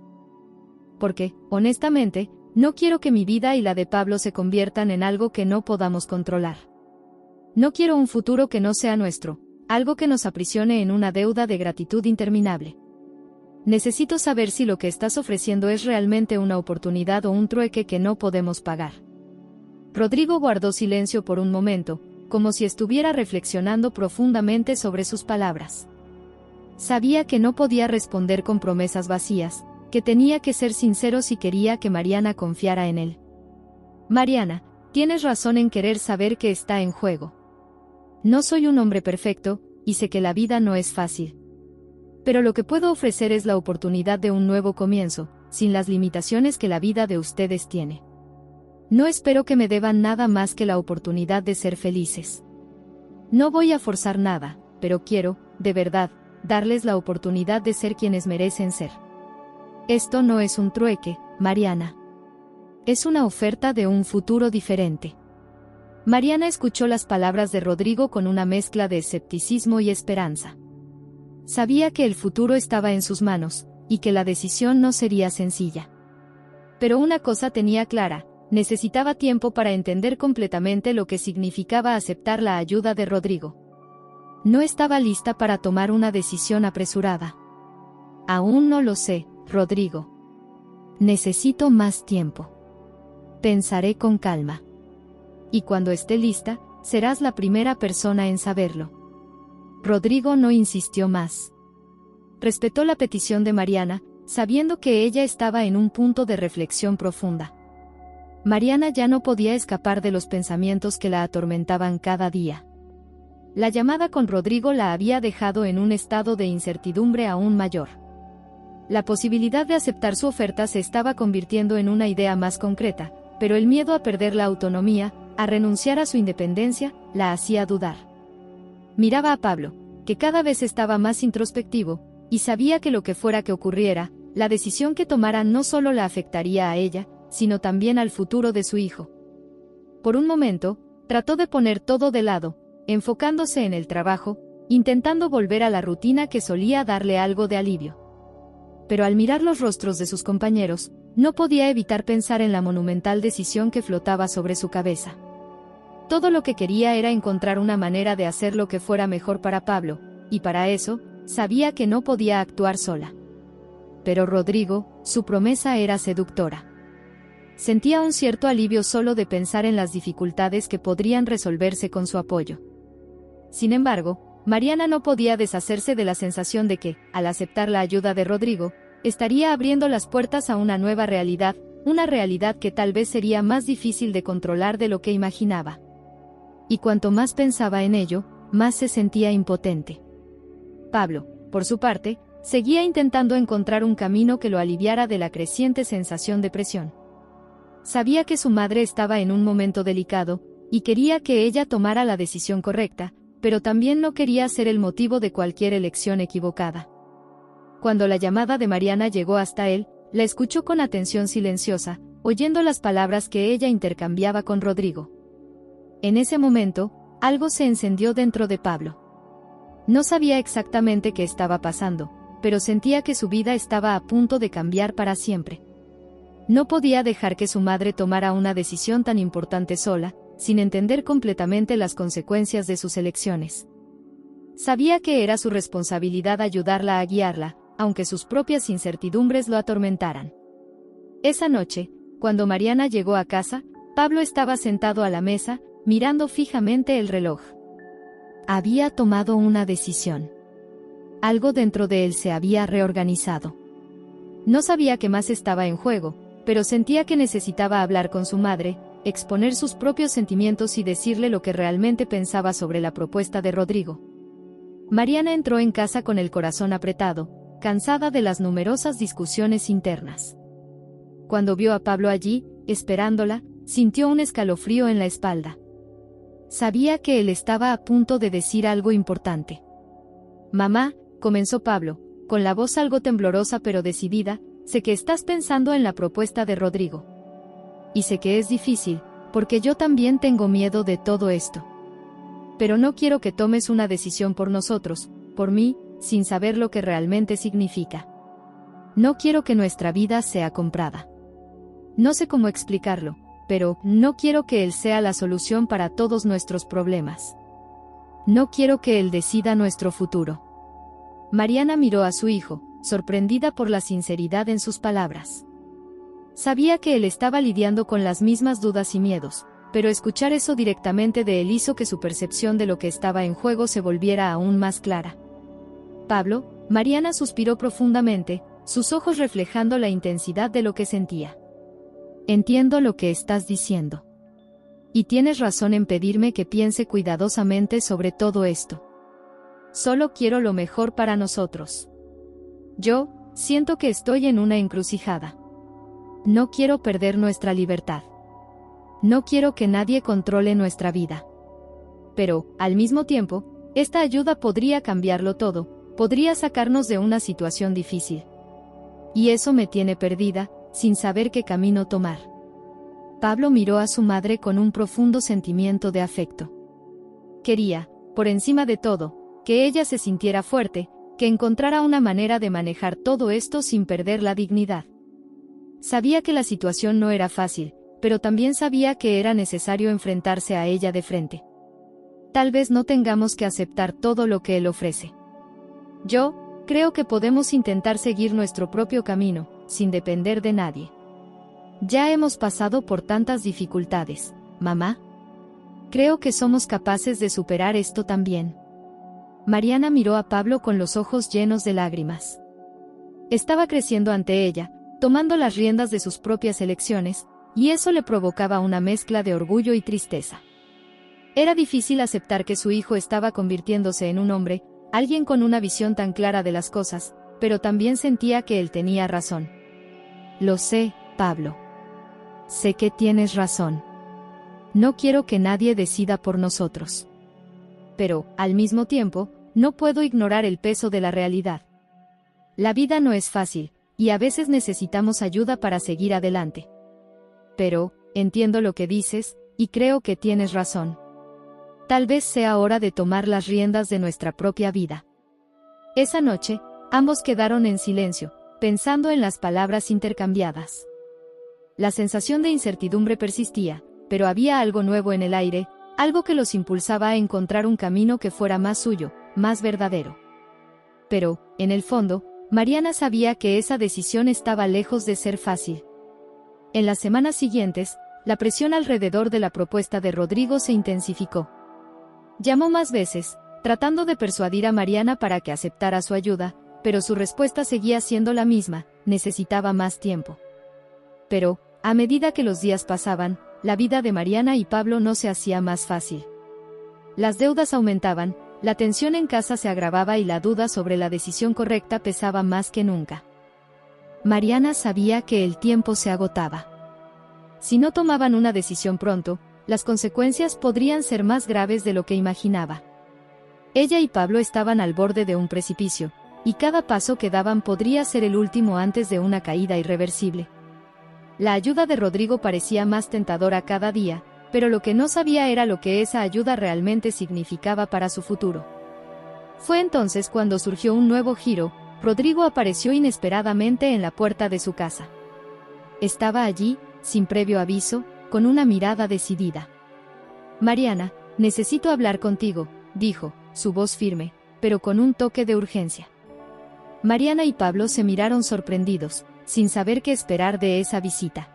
Porque, honestamente, no quiero que mi vida y la de Pablo se conviertan en algo que no podamos controlar. No quiero un futuro que no sea nuestro, algo que nos aprisione en una deuda de gratitud interminable. Necesito saber si lo que estás ofreciendo es realmente una oportunidad o un trueque que no podemos pagar. Rodrigo guardó silencio por un momento, como si estuviera reflexionando profundamente sobre sus palabras. Sabía que no podía responder con promesas vacías, que tenía que ser sincero si quería que Mariana confiara en él. Mariana, tienes razón en querer saber qué está en juego. No soy un hombre perfecto, y sé que la vida no es fácil. Pero lo que puedo ofrecer es la oportunidad de un nuevo comienzo, sin las limitaciones que la vida de ustedes tiene. No espero que me deban nada más que la oportunidad de ser felices. No voy a forzar nada, pero quiero, de verdad, darles la oportunidad de ser quienes merecen ser. Esto no es un trueque, Mariana. Es una oferta de un futuro diferente. Mariana escuchó las palabras de Rodrigo con una mezcla de escepticismo y esperanza. Sabía que el futuro estaba en sus manos, y que la decisión no sería sencilla. Pero una cosa tenía clara: necesitaba tiempo para entender completamente lo que significaba aceptar la ayuda de Rodrigo. No estaba lista para tomar una decisión apresurada. Aún no lo sé, Rodrigo. Necesito más tiempo. Pensaré con calma. Y cuando esté lista, serás la primera persona en saberlo. Rodrigo no insistió más. Respetó la petición de Mariana, sabiendo que ella estaba en un punto de reflexión profunda. Mariana ya no podía escapar de los pensamientos que la atormentaban cada día. La llamada con Rodrigo la había dejado en un estado de incertidumbre aún mayor. La posibilidad de aceptar su oferta se estaba convirtiendo en una idea más concreta, pero el miedo a perder la autonomía, a renunciar a su independencia, la hacía dudar. Miraba a Pablo, que cada vez estaba más introspectivo, y sabía que lo que fuera que ocurriera, la decisión que tomara no solo la afectaría a ella, sino también al futuro de su hijo. Por un momento, trató de poner todo de lado, enfocándose en el trabajo, intentando volver a la rutina que solía darle algo de alivio. Pero al mirar los rostros de sus compañeros, no podía evitar pensar en la monumental decisión que flotaba sobre su cabeza. Todo lo que quería era encontrar una manera de hacer lo que fuera mejor para Pablo, y para eso, sabía que no podía actuar sola. Pero Rodrigo, su promesa era seductora. Sentía un cierto alivio solo de pensar en las dificultades que podrían resolverse con su apoyo. Sin embargo, Mariana no podía deshacerse de la sensación de que, al aceptar la ayuda de Rodrigo, estaría abriendo las puertas a una nueva realidad, una realidad que tal vez sería más difícil de controlar de lo que imaginaba. Y cuanto más pensaba en ello, más se sentía impotente. Pablo, por su parte, seguía intentando encontrar un camino que lo aliviara de la creciente sensación de presión. Sabía que su madre estaba en un momento delicado, y quería que ella tomara la decisión correcta, pero también no quería ser el motivo de cualquier elección equivocada. Cuando la llamada de Mariana llegó hasta él, la escuchó con atención silenciosa, oyendo las palabras que ella intercambiaba con Rodrigo. En ese momento, algo se encendió dentro de Pablo. No sabía exactamente qué estaba pasando, pero sentía que su vida estaba a punto de cambiar para siempre. No podía dejar que su madre tomara una decisión tan importante sola, sin entender completamente las consecuencias de sus elecciones. Sabía que era su responsabilidad ayudarla a guiarla, aunque sus propias incertidumbres lo atormentaran. Esa noche, cuando Mariana llegó a casa, Pablo estaba sentado a la mesa, mirando fijamente el reloj. Había tomado una decisión. Algo dentro de él se había reorganizado. No sabía qué más estaba en juego, pero sentía que necesitaba hablar con su madre, exponer sus propios sentimientos y decirle lo que realmente pensaba sobre la propuesta de Rodrigo. Mariana entró en casa con el corazón apretado, cansada de las numerosas discusiones internas. Cuando vio a Pablo allí, esperándola, sintió un escalofrío en la espalda. Sabía que él estaba a punto de decir algo importante. «Mamá», comenzó Pablo, con la voz algo temblorosa pero decidida, «sé que estás pensando en la propuesta de Rodrigo. Y sé que es difícil, porque yo también tengo miedo de todo esto. Pero no quiero que tomes una decisión por nosotros, por mí, sin saber lo que realmente significa. No quiero que nuestra vida sea comprada. No sé cómo explicarlo, pero no quiero que él sea la solución para todos nuestros problemas. No quiero que él decida nuestro futuro. Mariana miró a su hijo, sorprendida por la sinceridad en sus palabras. Sabía que él estaba lidiando con las mismas dudas y miedos, pero escuchar eso directamente de él hizo que su percepción de lo que estaba en juego se volviera aún más clara. Pablo, Mariana suspiró profundamente, sus ojos reflejando la intensidad de lo que sentía. Entiendo lo que estás diciendo. Y tienes razón en pedirme que piense cuidadosamente sobre todo esto. Solo quiero lo mejor para nosotros. Yo, siento que estoy en una encrucijada. No quiero perder nuestra libertad. No quiero que nadie controle nuestra vida. Pero, al mismo tiempo, esta ayuda podría cambiarlo todo, podría sacarnos de una situación difícil. Y eso me tiene perdida, sin saber qué camino tomar. Pablo miró a su madre con un profundo sentimiento de afecto. Quería, por encima de todo, que ella se sintiera fuerte, que encontrara una manera de manejar todo esto sin perder la dignidad. Sabía que la situación no era fácil, pero también sabía que era necesario enfrentarse a ella de frente. Tal vez no tengamos que aceptar todo lo que él ofrece. Yo, creo que podemos intentar seguir nuestro propio camino, sin depender de nadie. Ya hemos pasado por tantas dificultades, mamá. Creo que somos capaces de superar esto también. Mariana miró a Pablo con los ojos llenos de lágrimas. Estaba creciendo ante ella, tomando las riendas de sus propias elecciones, y eso le provocaba una mezcla de orgullo y tristeza. Era difícil aceptar que su hijo estaba convirtiéndose en un hombre, alguien con una visión tan clara de las cosas, pero también sentía que él tenía razón. Lo sé, Pablo. Sé que tienes razón. No quiero que nadie decida por nosotros. Pero, al mismo tiempo, no puedo ignorar el peso de la realidad. La vida no es fácil, y a veces necesitamos ayuda para seguir adelante. Pero, entiendo lo que dices, y creo que tienes razón. Tal vez sea hora de tomar las riendas de nuestra propia vida. Esa noche, ambos quedaron en silencio, pensando en las palabras intercambiadas. La sensación de incertidumbre persistía, pero había algo nuevo en el aire, algo que los impulsaba a encontrar un camino que fuera más suyo, más verdadero. Pero, en el fondo, Mariana sabía que esa decisión estaba lejos de ser fácil. En las semanas siguientes, la presión alrededor de la propuesta de Rodrigo se intensificó. Llamó más veces, tratando de persuadir a Mariana para que aceptara su ayuda, pero su respuesta seguía siendo la misma: necesitaba más tiempo. Pero, a medida que los días pasaban, la vida de Mariana y Pablo no se hacía más fácil. Las deudas aumentaban, la tensión en casa se agravaba y la duda sobre la decisión correcta pesaba más que nunca. Mariana sabía que el tiempo se agotaba. Si no tomaban una decisión pronto, las consecuencias podrían ser más graves de lo que imaginaba. Ella y Pablo estaban al borde de un precipicio, y cada paso que daban podría ser el último antes de una caída irreversible. La ayuda de Rodrigo parecía más tentadora cada día, pero lo que no sabía era lo que esa ayuda realmente significaba para su futuro. Fue entonces cuando surgió un nuevo giro. Rodrigo apareció inesperadamente en la puerta de su casa. Estaba allí, sin previo aviso, con una mirada decidida. «Mariana, necesito hablar contigo», dijo, su voz firme, pero con un toque de urgencia. Mariana y Pablo se miraron sorprendidos, sin saber qué esperar de esa visita.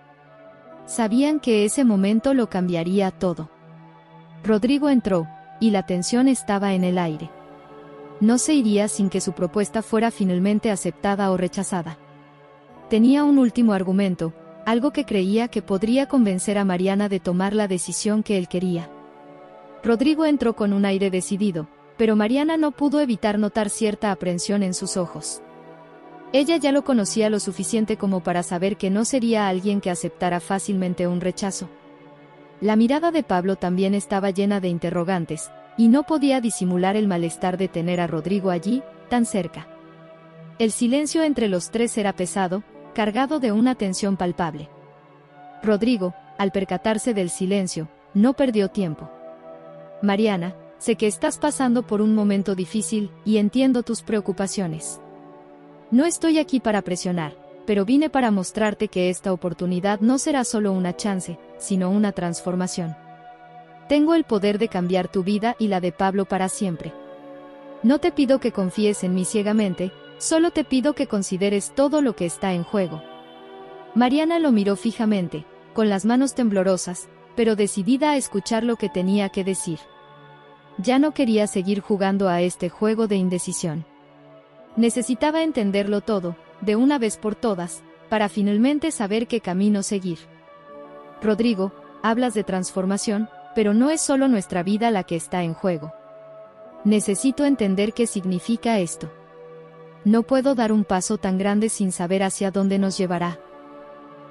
Sabían que ese momento lo cambiaría todo. Rodrigo entró, y la tensión estaba en el aire. No se iría sin que su propuesta fuera finalmente aceptada o rechazada. Tenía un último argumento, algo que creía que podría convencer a Mariana de tomar la decisión que él quería. Rodrigo entró con un aire decidido, pero Mariana no pudo evitar notar cierta aprensión en sus ojos. Ella ya lo conocía lo suficiente como para saber que no sería alguien que aceptara fácilmente un rechazo. La mirada de Pablo también estaba llena de interrogantes, y no podía disimular el malestar de tener a Rodrigo allí, tan cerca. El silencio entre los tres era pesado, cargado de una tensión palpable. Rodrigo, al percatarse del silencio, no perdió tiempo. Mariana, sé que estás pasando por un momento difícil y entiendo tus preocupaciones. No estoy aquí para presionar, pero vine para mostrarte que esta oportunidad no será solo una chance, sino una transformación. Tengo el poder de cambiar tu vida y la de Pablo para siempre. No te pido que confíes en mí ciegamente, solo te pido que consideres todo lo que está en juego. Mariana lo miró fijamente, con las manos temblorosas, pero decidida a escuchar lo que tenía que decir. Ya no quería seguir jugando a este juego de indecisión. Necesitaba entenderlo todo, de una vez por todas, para finalmente saber qué camino seguir. Rodrigo, hablas de transformación, pero no es solo nuestra vida la que está en juego. Necesito entender qué significa esto. No puedo dar un paso tan grande sin saber hacia dónde nos llevará.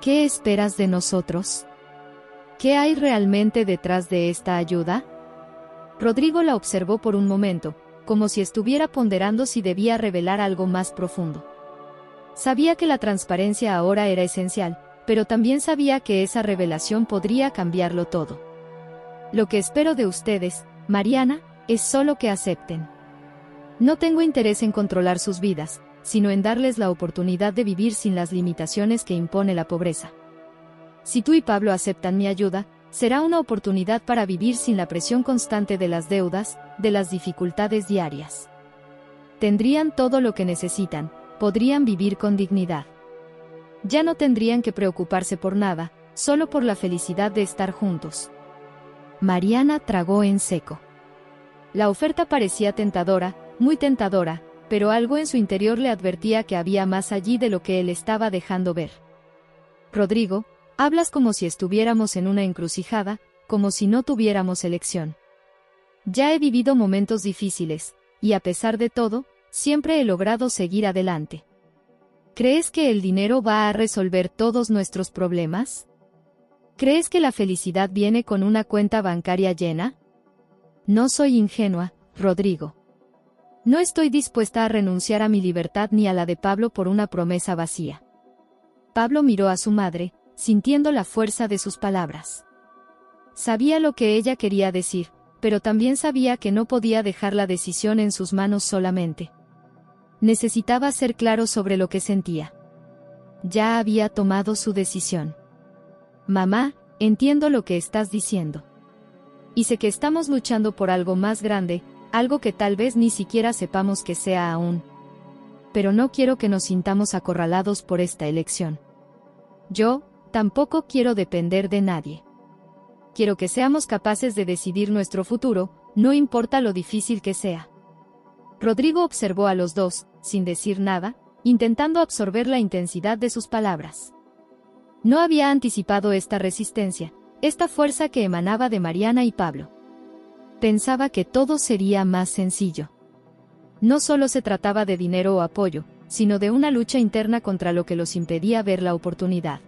¿Qué esperas de nosotros? ¿Qué hay realmente detrás de esta ayuda? Rodrigo la observó por un momento, como si estuviera ponderando si debía revelar algo más profundo. Sabía que la transparencia ahora era esencial, pero también sabía que esa revelación podría cambiarlo todo. Lo que espero de ustedes, Mariana, es solo que acepten. No tengo interés en controlar sus vidas, sino en darles la oportunidad de vivir sin las limitaciones que impone la pobreza. Si tú y Pablo aceptan mi ayuda, será una oportunidad para vivir sin la presión constante de las deudas, de las dificultades diarias. Tendrían todo lo que necesitan, podrían vivir con dignidad. Ya no tendrían que preocuparse por nada, solo por la felicidad de estar juntos. Mariana tragó en seco. La oferta parecía tentadora, muy tentadora, pero algo en su interior le advertía que había más allí de lo que él estaba dejando ver. Rodrigo, hablas como si estuviéramos en una encrucijada, como si no tuviéramos elección. Ya he vivido momentos difíciles, y a pesar de todo, siempre he logrado seguir adelante. ¿Crees que el dinero va a resolver todos nuestros problemas? ¿Crees que la felicidad viene con una cuenta bancaria llena? No soy ingenua, Rodrigo. No estoy dispuesta a renunciar a mi libertad ni a la de Pablo por una promesa vacía. Pablo miró a su madre, sintiendo la fuerza de sus palabras. Sabía lo que ella quería decir, pero también sabía que no podía dejar la decisión en sus manos solamente. Necesitaba ser claro sobre lo que sentía. Ya había tomado su decisión. Mamá, entiendo lo que estás diciendo. Y sé que estamos luchando por algo más grande, algo que tal vez ni siquiera sepamos que sea aún. Pero no quiero que nos sintamos acorralados por esta elección. Yo, tampoco quiero depender de nadie. Quiero que seamos capaces de decidir nuestro futuro, no importa lo difícil que sea. Rodrigo observó a los dos, sin decir nada, intentando absorber la intensidad de sus palabras. No había anticipado esta resistencia, esta fuerza que emanaba de Mariana y Pablo. Pensaba que todo sería más sencillo. No solo se trataba de dinero o apoyo, sino de una lucha interna contra lo que los impedía ver la oportunidad.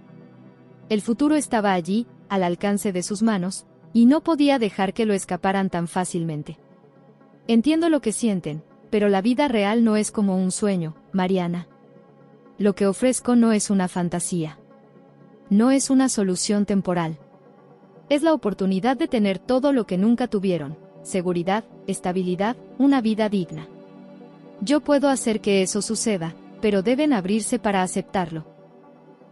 El futuro estaba allí, al alcance de sus manos, y no podía dejar que lo escaparan tan fácilmente. Entiendo lo que sienten, pero la vida real no es como un sueño, Mariana. Lo que ofrezco no es una fantasía. No es una solución temporal. Es la oportunidad de tener todo lo que nunca tuvieron: seguridad, estabilidad, una vida digna. Yo puedo hacer que eso suceda, pero deben abrirse para aceptarlo.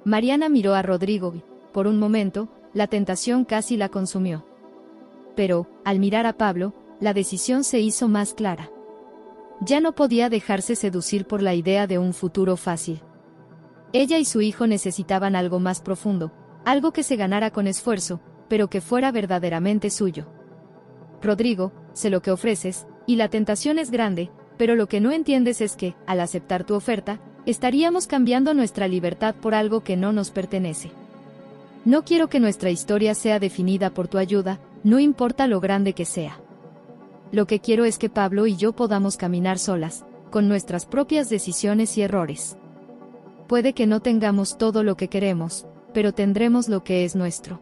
Mariana miró a Rodrigo y, por un momento, la tentación casi la consumió. Pero, al mirar a Pablo, la decisión se hizo más clara. Ya no podía dejarse seducir por la idea de un futuro fácil. Ella y su hijo necesitaban algo más profundo, algo que se ganara con esfuerzo, pero que fuera verdaderamente suyo. Rodrigo, sé lo que ofreces, y la tentación es grande, pero lo que no entiendes es que, al aceptar tu oferta, estaríamos cambiando nuestra libertad por algo que no nos pertenece. No quiero que nuestra historia sea definida por tu ayuda, no importa lo grande que sea. Lo que quiero es que Pablo y yo podamos caminar solas, con nuestras propias decisiones y errores. Puede que no tengamos todo lo que queremos, pero tendremos lo que es nuestro.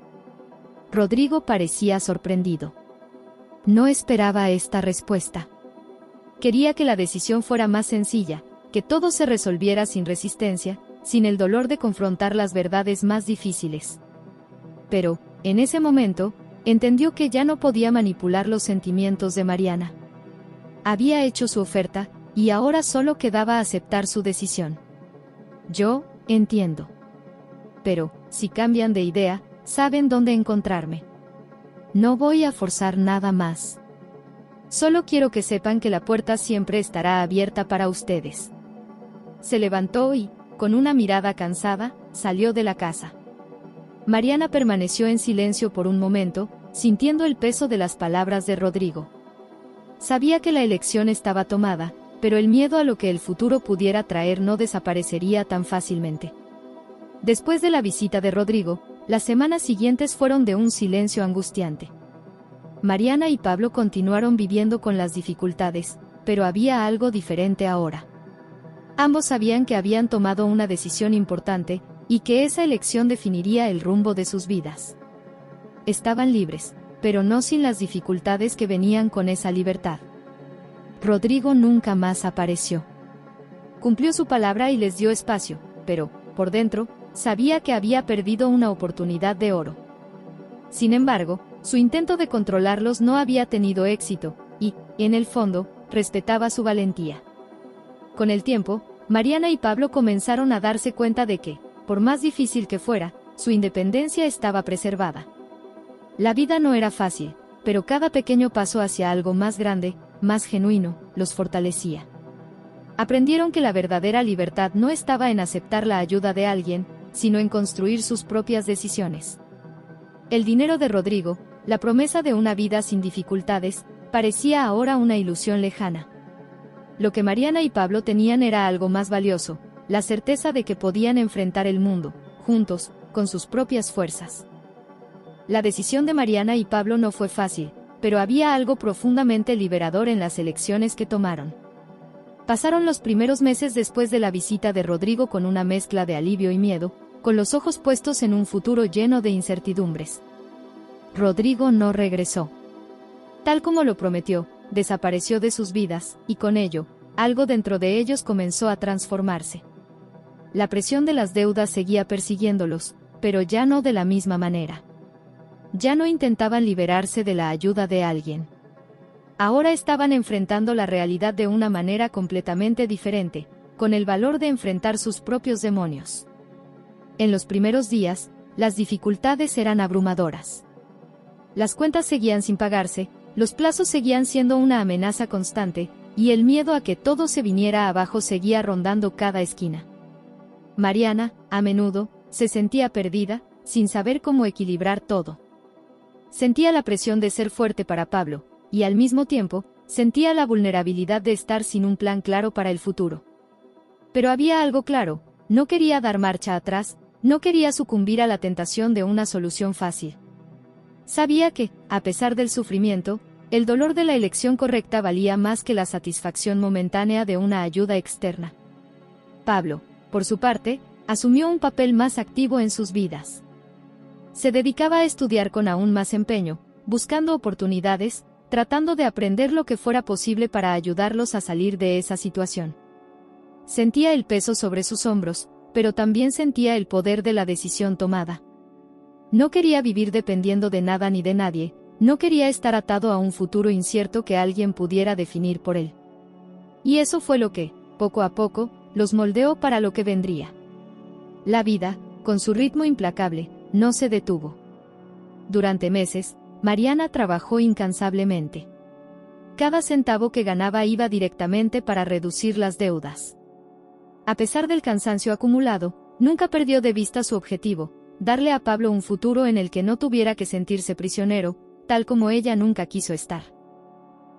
Rodrigo parecía sorprendido. No esperaba esta respuesta. Quería que la decisión fuera más sencilla, que todo se resolviera sin resistencia, sin el dolor de confrontar las verdades más difíciles. Pero, En ese momento, entendió que ya no podía manipular los sentimientos de Mariana. Había hecho su oferta, y ahora solo quedaba aceptar su decisión. Yo, entiendo. Pero, si cambian de idea, saben dónde encontrarme. No voy a forzar nada más. Solo quiero que sepan que la puerta siempre estará abierta para ustedes. Se levantó y, con una mirada cansada, salió de la casa. Mariana permaneció en silencio por un momento, sintiendo el peso de las palabras de Rodrigo. Sabía que la elección estaba tomada, pero el miedo a lo que el futuro pudiera traer no desaparecería tan fácilmente. Después de la visita de Rodrigo, las semanas siguientes fueron de un silencio angustiante. Mariana y Pablo continuaron viviendo con las dificultades, pero había algo diferente ahora. Ambos sabían que habían tomado una decisión importante, y que esa elección definiría el rumbo de sus vidas. Estaban libres, pero no sin las dificultades que venían con esa libertad. Rodrigo nunca más apareció. Cumplió su palabra y les dio espacio, pero, por dentro, sabía que había perdido una oportunidad de oro. Sin embargo, su intento de controlarlos no había tenido éxito, y, en el fondo, respetaba su valentía. Con el tiempo, Mariana y Pablo comenzaron a darse cuenta de que, por más difícil que fuera, su independencia estaba preservada. La vida no era fácil, pero cada pequeño paso hacia algo más grande, más genuino, los fortalecía. Aprendieron que la verdadera libertad no estaba en aceptar la ayuda de alguien, sino en construir sus propias decisiones. El dinero de Rodrigo, la promesa de una vida sin dificultades, parecía ahora una ilusión lejana. Lo que Mariana y Pablo tenían era algo más valioso, la certeza de que podían enfrentar el mundo, juntos, con sus propias fuerzas. La decisión de Mariana y Pablo no fue fácil, pero había algo profundamente liberador en las elecciones que tomaron. Pasaron los primeros meses después de la visita de Rodrigo con una mezcla de alivio y miedo, con los ojos puestos en un futuro lleno de incertidumbres. Rodrigo no regresó. Tal como lo prometió, desapareció de sus vidas, y con ello, algo dentro de ellos comenzó a transformarse. La presión de las deudas seguía persiguiéndolos, pero ya no de la misma manera. Ya no intentaban liberarse de la ayuda de alguien. Ahora estaban enfrentando la realidad de una manera completamente diferente, con el valor de enfrentar sus propios demonios. En los primeros días, las dificultades eran abrumadoras. Las cuentas seguían sin pagarse, los plazos seguían siendo una amenaza constante, y el miedo a que todo se viniera abajo seguía rondando cada esquina. Mariana, a menudo, se sentía perdida, sin saber cómo equilibrar todo. Sentía la presión de ser fuerte para Pablo, y al mismo tiempo, sentía la vulnerabilidad de estar sin un plan claro para el futuro. Pero había algo claro, no quería dar marcha atrás, no quería sucumbir a la tentación de una solución fácil. Sabía que, a pesar del sufrimiento, el dolor de la elección correcta valía más que la satisfacción momentánea de una ayuda externa. Pablo, por su parte, asumió un papel más activo en sus vidas. Se dedicaba a estudiar con aún más empeño, buscando oportunidades, tratando de aprender lo que fuera posible para ayudarlos a salir de esa situación. Sentía el peso sobre sus hombros, pero también sentía el poder de la decisión tomada. No quería vivir dependiendo de nada ni de nadie, no quería estar atado a un futuro incierto que alguien pudiera definir por él. Y eso fue lo que, poco a poco, los moldeó para lo que vendría. La vida, con su ritmo implacable, no se detuvo. Durante meses, Mariana trabajó incansablemente. Cada centavo que ganaba iba directamente para reducir las deudas. A pesar del cansancio acumulado, nunca perdió de vista su objetivo, darle a Pablo un futuro en el que no tuviera que sentirse prisionero, tal como ella nunca quiso estar.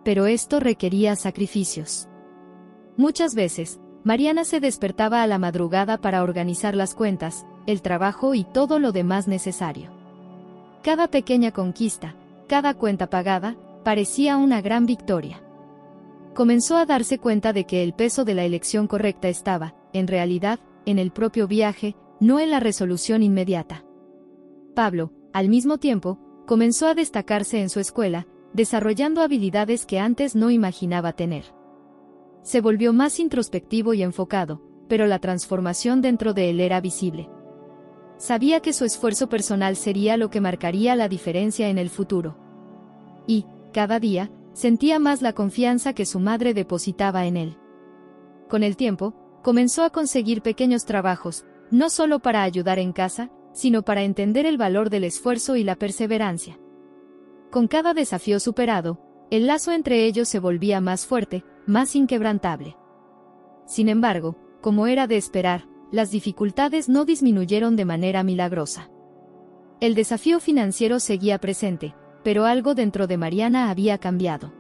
Pero esto requería sacrificios. Muchas veces, Mariana se despertaba a la madrugada para organizar las cuentas, el trabajo y todo lo demás necesario. Cada pequeña conquista, cada cuenta pagada, parecía una gran victoria. Comenzó a darse cuenta de que el peso de la elección correcta estaba, en realidad, en el propio viaje, no en la resolución inmediata. Pablo, al mismo tiempo, comenzó a destacarse en su escuela, desarrollando habilidades que antes no imaginaba tener. Se volvió más introspectivo y enfocado, pero la transformación dentro de él era visible. Sabía que su esfuerzo personal sería lo que marcaría la diferencia en el futuro. Y, cada día, sentía más la confianza que su madre depositaba en él. Con el tiempo, comenzó a conseguir pequeños trabajos, no solo para ayudar en casa, sino para entender el valor del esfuerzo y la perseverancia. Con cada desafío superado, el lazo entre ellos se volvía más fuerte, más inquebrantable. Sin embargo, como era de esperar, las dificultades no disminuyeron de manera milagrosa. El desafío financiero seguía presente, pero algo dentro de Mariana había cambiado.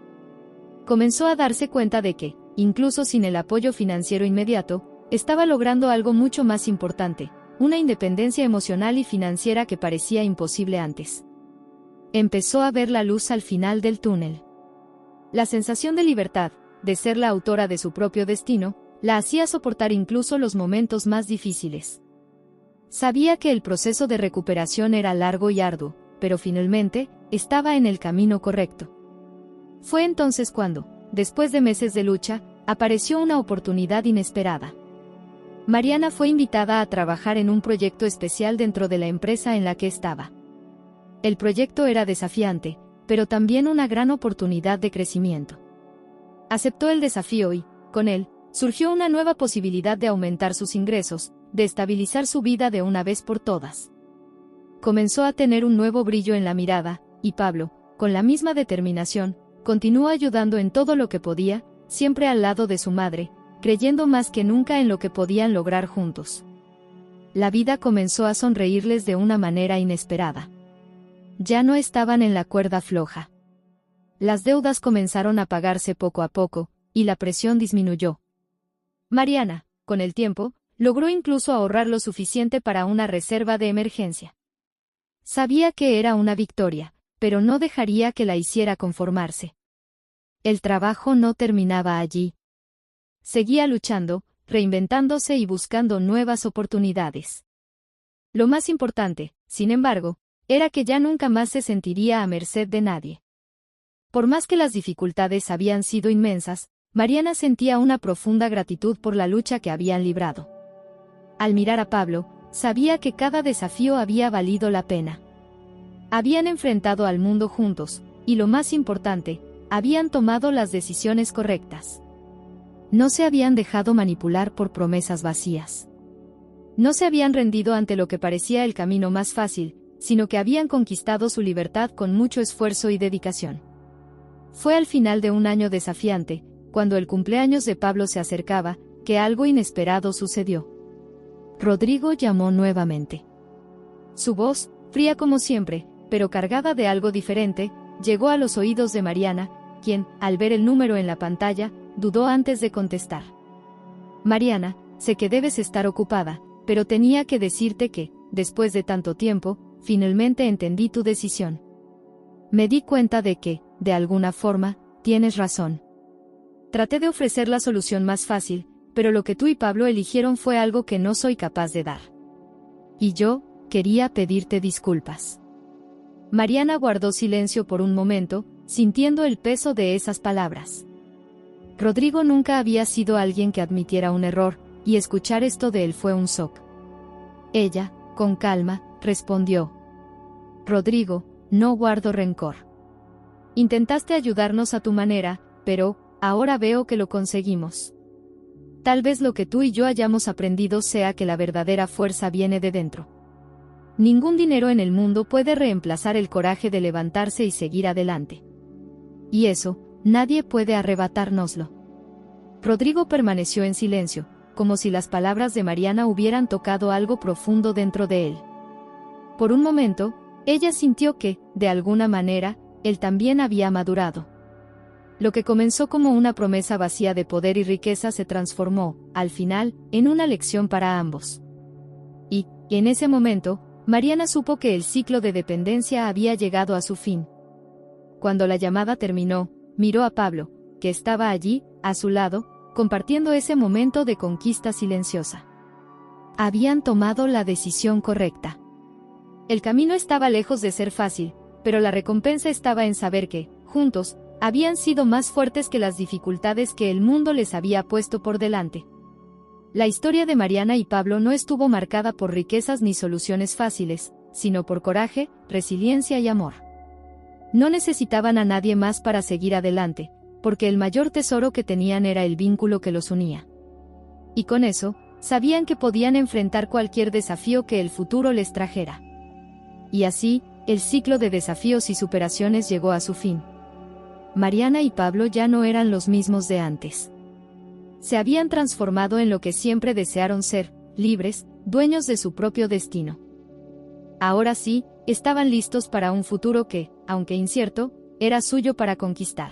Comenzó a darse cuenta de que, incluso sin el apoyo financiero inmediato, estaba logrando algo mucho más importante, una independencia emocional y financiera que parecía imposible antes. Empezó a ver la luz al final del túnel. La sensación de libertad, de ser la autora de su propio destino, la hacía soportar incluso los momentos más difíciles. Sabía que el proceso de recuperación era largo y arduo, pero finalmente, estaba en el camino correcto. Fue entonces cuando, después de meses de lucha, apareció una oportunidad inesperada. Mariana fue invitada a trabajar en un proyecto especial dentro de la empresa en la que estaba. El proyecto era desafiante, pero también una gran oportunidad de crecimiento. Aceptó el desafío y, con él, surgió una nueva posibilidad de aumentar sus ingresos, de estabilizar su vida de una vez por todas. Comenzó a tener un nuevo brillo en la mirada, y Pablo, con la misma determinación, continuó ayudando en todo lo que podía, siempre al lado de su madre, creyendo más que nunca en lo que podían lograr juntos. La vida comenzó a sonreírles de una manera inesperada. Ya no estaban en la cuerda floja. Las deudas comenzaron a pagarse poco a poco, y la presión disminuyó. Mariana, con el tiempo, logró incluso ahorrar lo suficiente para una reserva de emergencia. Sabía que era una victoria, pero no dejaría que la hiciera conformarse. El trabajo no terminaba allí. Seguía luchando, reinventándose y buscando nuevas oportunidades. Lo más importante, sin embargo, era que ya nunca más se sentiría a merced de nadie. Por más que las dificultades habían sido inmensas, Mariana sentía una profunda gratitud por la lucha que habían librado. Al mirar a Pablo, sabía que cada desafío había valido la pena. Habían enfrentado al mundo juntos, y lo más importante, habían tomado las decisiones correctas. No se habían dejado manipular por promesas vacías. No se habían rendido ante lo que parecía el camino más fácil, sino que habían conquistado su libertad con mucho esfuerzo y dedicación. Fue al final de un año desafiante, cuando el cumpleaños de Pablo se acercaba, que algo inesperado sucedió. Rodrigo llamó nuevamente. Su voz, fría como siempre, pero cargada de algo diferente, llegó a los oídos de Mariana, quien, al ver el número en la pantalla, dudó antes de contestar. Mariana, sé que debes estar ocupada, pero tenía que decirte que, después de tanto tiempo, finalmente entendí tu decisión. Me di cuenta de que, de alguna forma, tienes razón. Traté de ofrecer la solución más fácil, pero lo que tú y Pablo eligieron fue algo que no soy capaz de dar. Y yo, quería pedirte disculpas. Mariana guardó silencio por un momento, sintiendo el peso de esas palabras. Rodrigo nunca había sido alguien que admitiera un error, y escuchar esto de él fue un shock. Ella, con calma, respondió. Rodrigo, no guardo rencor. Intentaste ayudarnos a tu manera, pero, ahora veo que lo conseguimos. Tal vez lo que tú y yo hayamos aprendido sea que la verdadera fuerza viene de dentro. Ningún dinero en el mundo puede reemplazar el coraje de levantarse y seguir adelante. Y eso, nadie puede arrebatárnoslo. Rodrigo permaneció en silencio, como si las palabras de Mariana hubieran tocado algo profundo dentro de él. Por un momento, ella sintió que, de alguna manera, él también había madurado. Lo que comenzó como una promesa vacía de poder y riqueza se transformó, al final, en una lección para ambos. Y, en ese momento, Mariana supo que el ciclo de dependencia había llegado a su fin. Cuando la llamada terminó, miró a Pablo, que estaba allí, a su lado, compartiendo ese momento de conquista silenciosa. Habían tomado la decisión correcta. El camino estaba lejos de ser fácil, pero la recompensa estaba en saber que, juntos, habían sido más fuertes que las dificultades que el mundo les había puesto por delante. La historia de Mariana y Pablo no estuvo marcada por riquezas ni soluciones fáciles, sino por coraje, resiliencia y amor. No necesitaban a nadie más para seguir adelante, porque el mayor tesoro que tenían era el vínculo que los unía. Y con eso, sabían que podían enfrentar cualquier desafío que el futuro les trajera. Y así, el ciclo de desafíos y superaciones llegó a su fin. Mariana y Pablo ya no eran los mismos de antes. Se habían transformado en lo que siempre desearon ser, libres, dueños de su propio destino. Ahora sí, estaban listos para un futuro que, aunque incierto, era suyo para conquistar.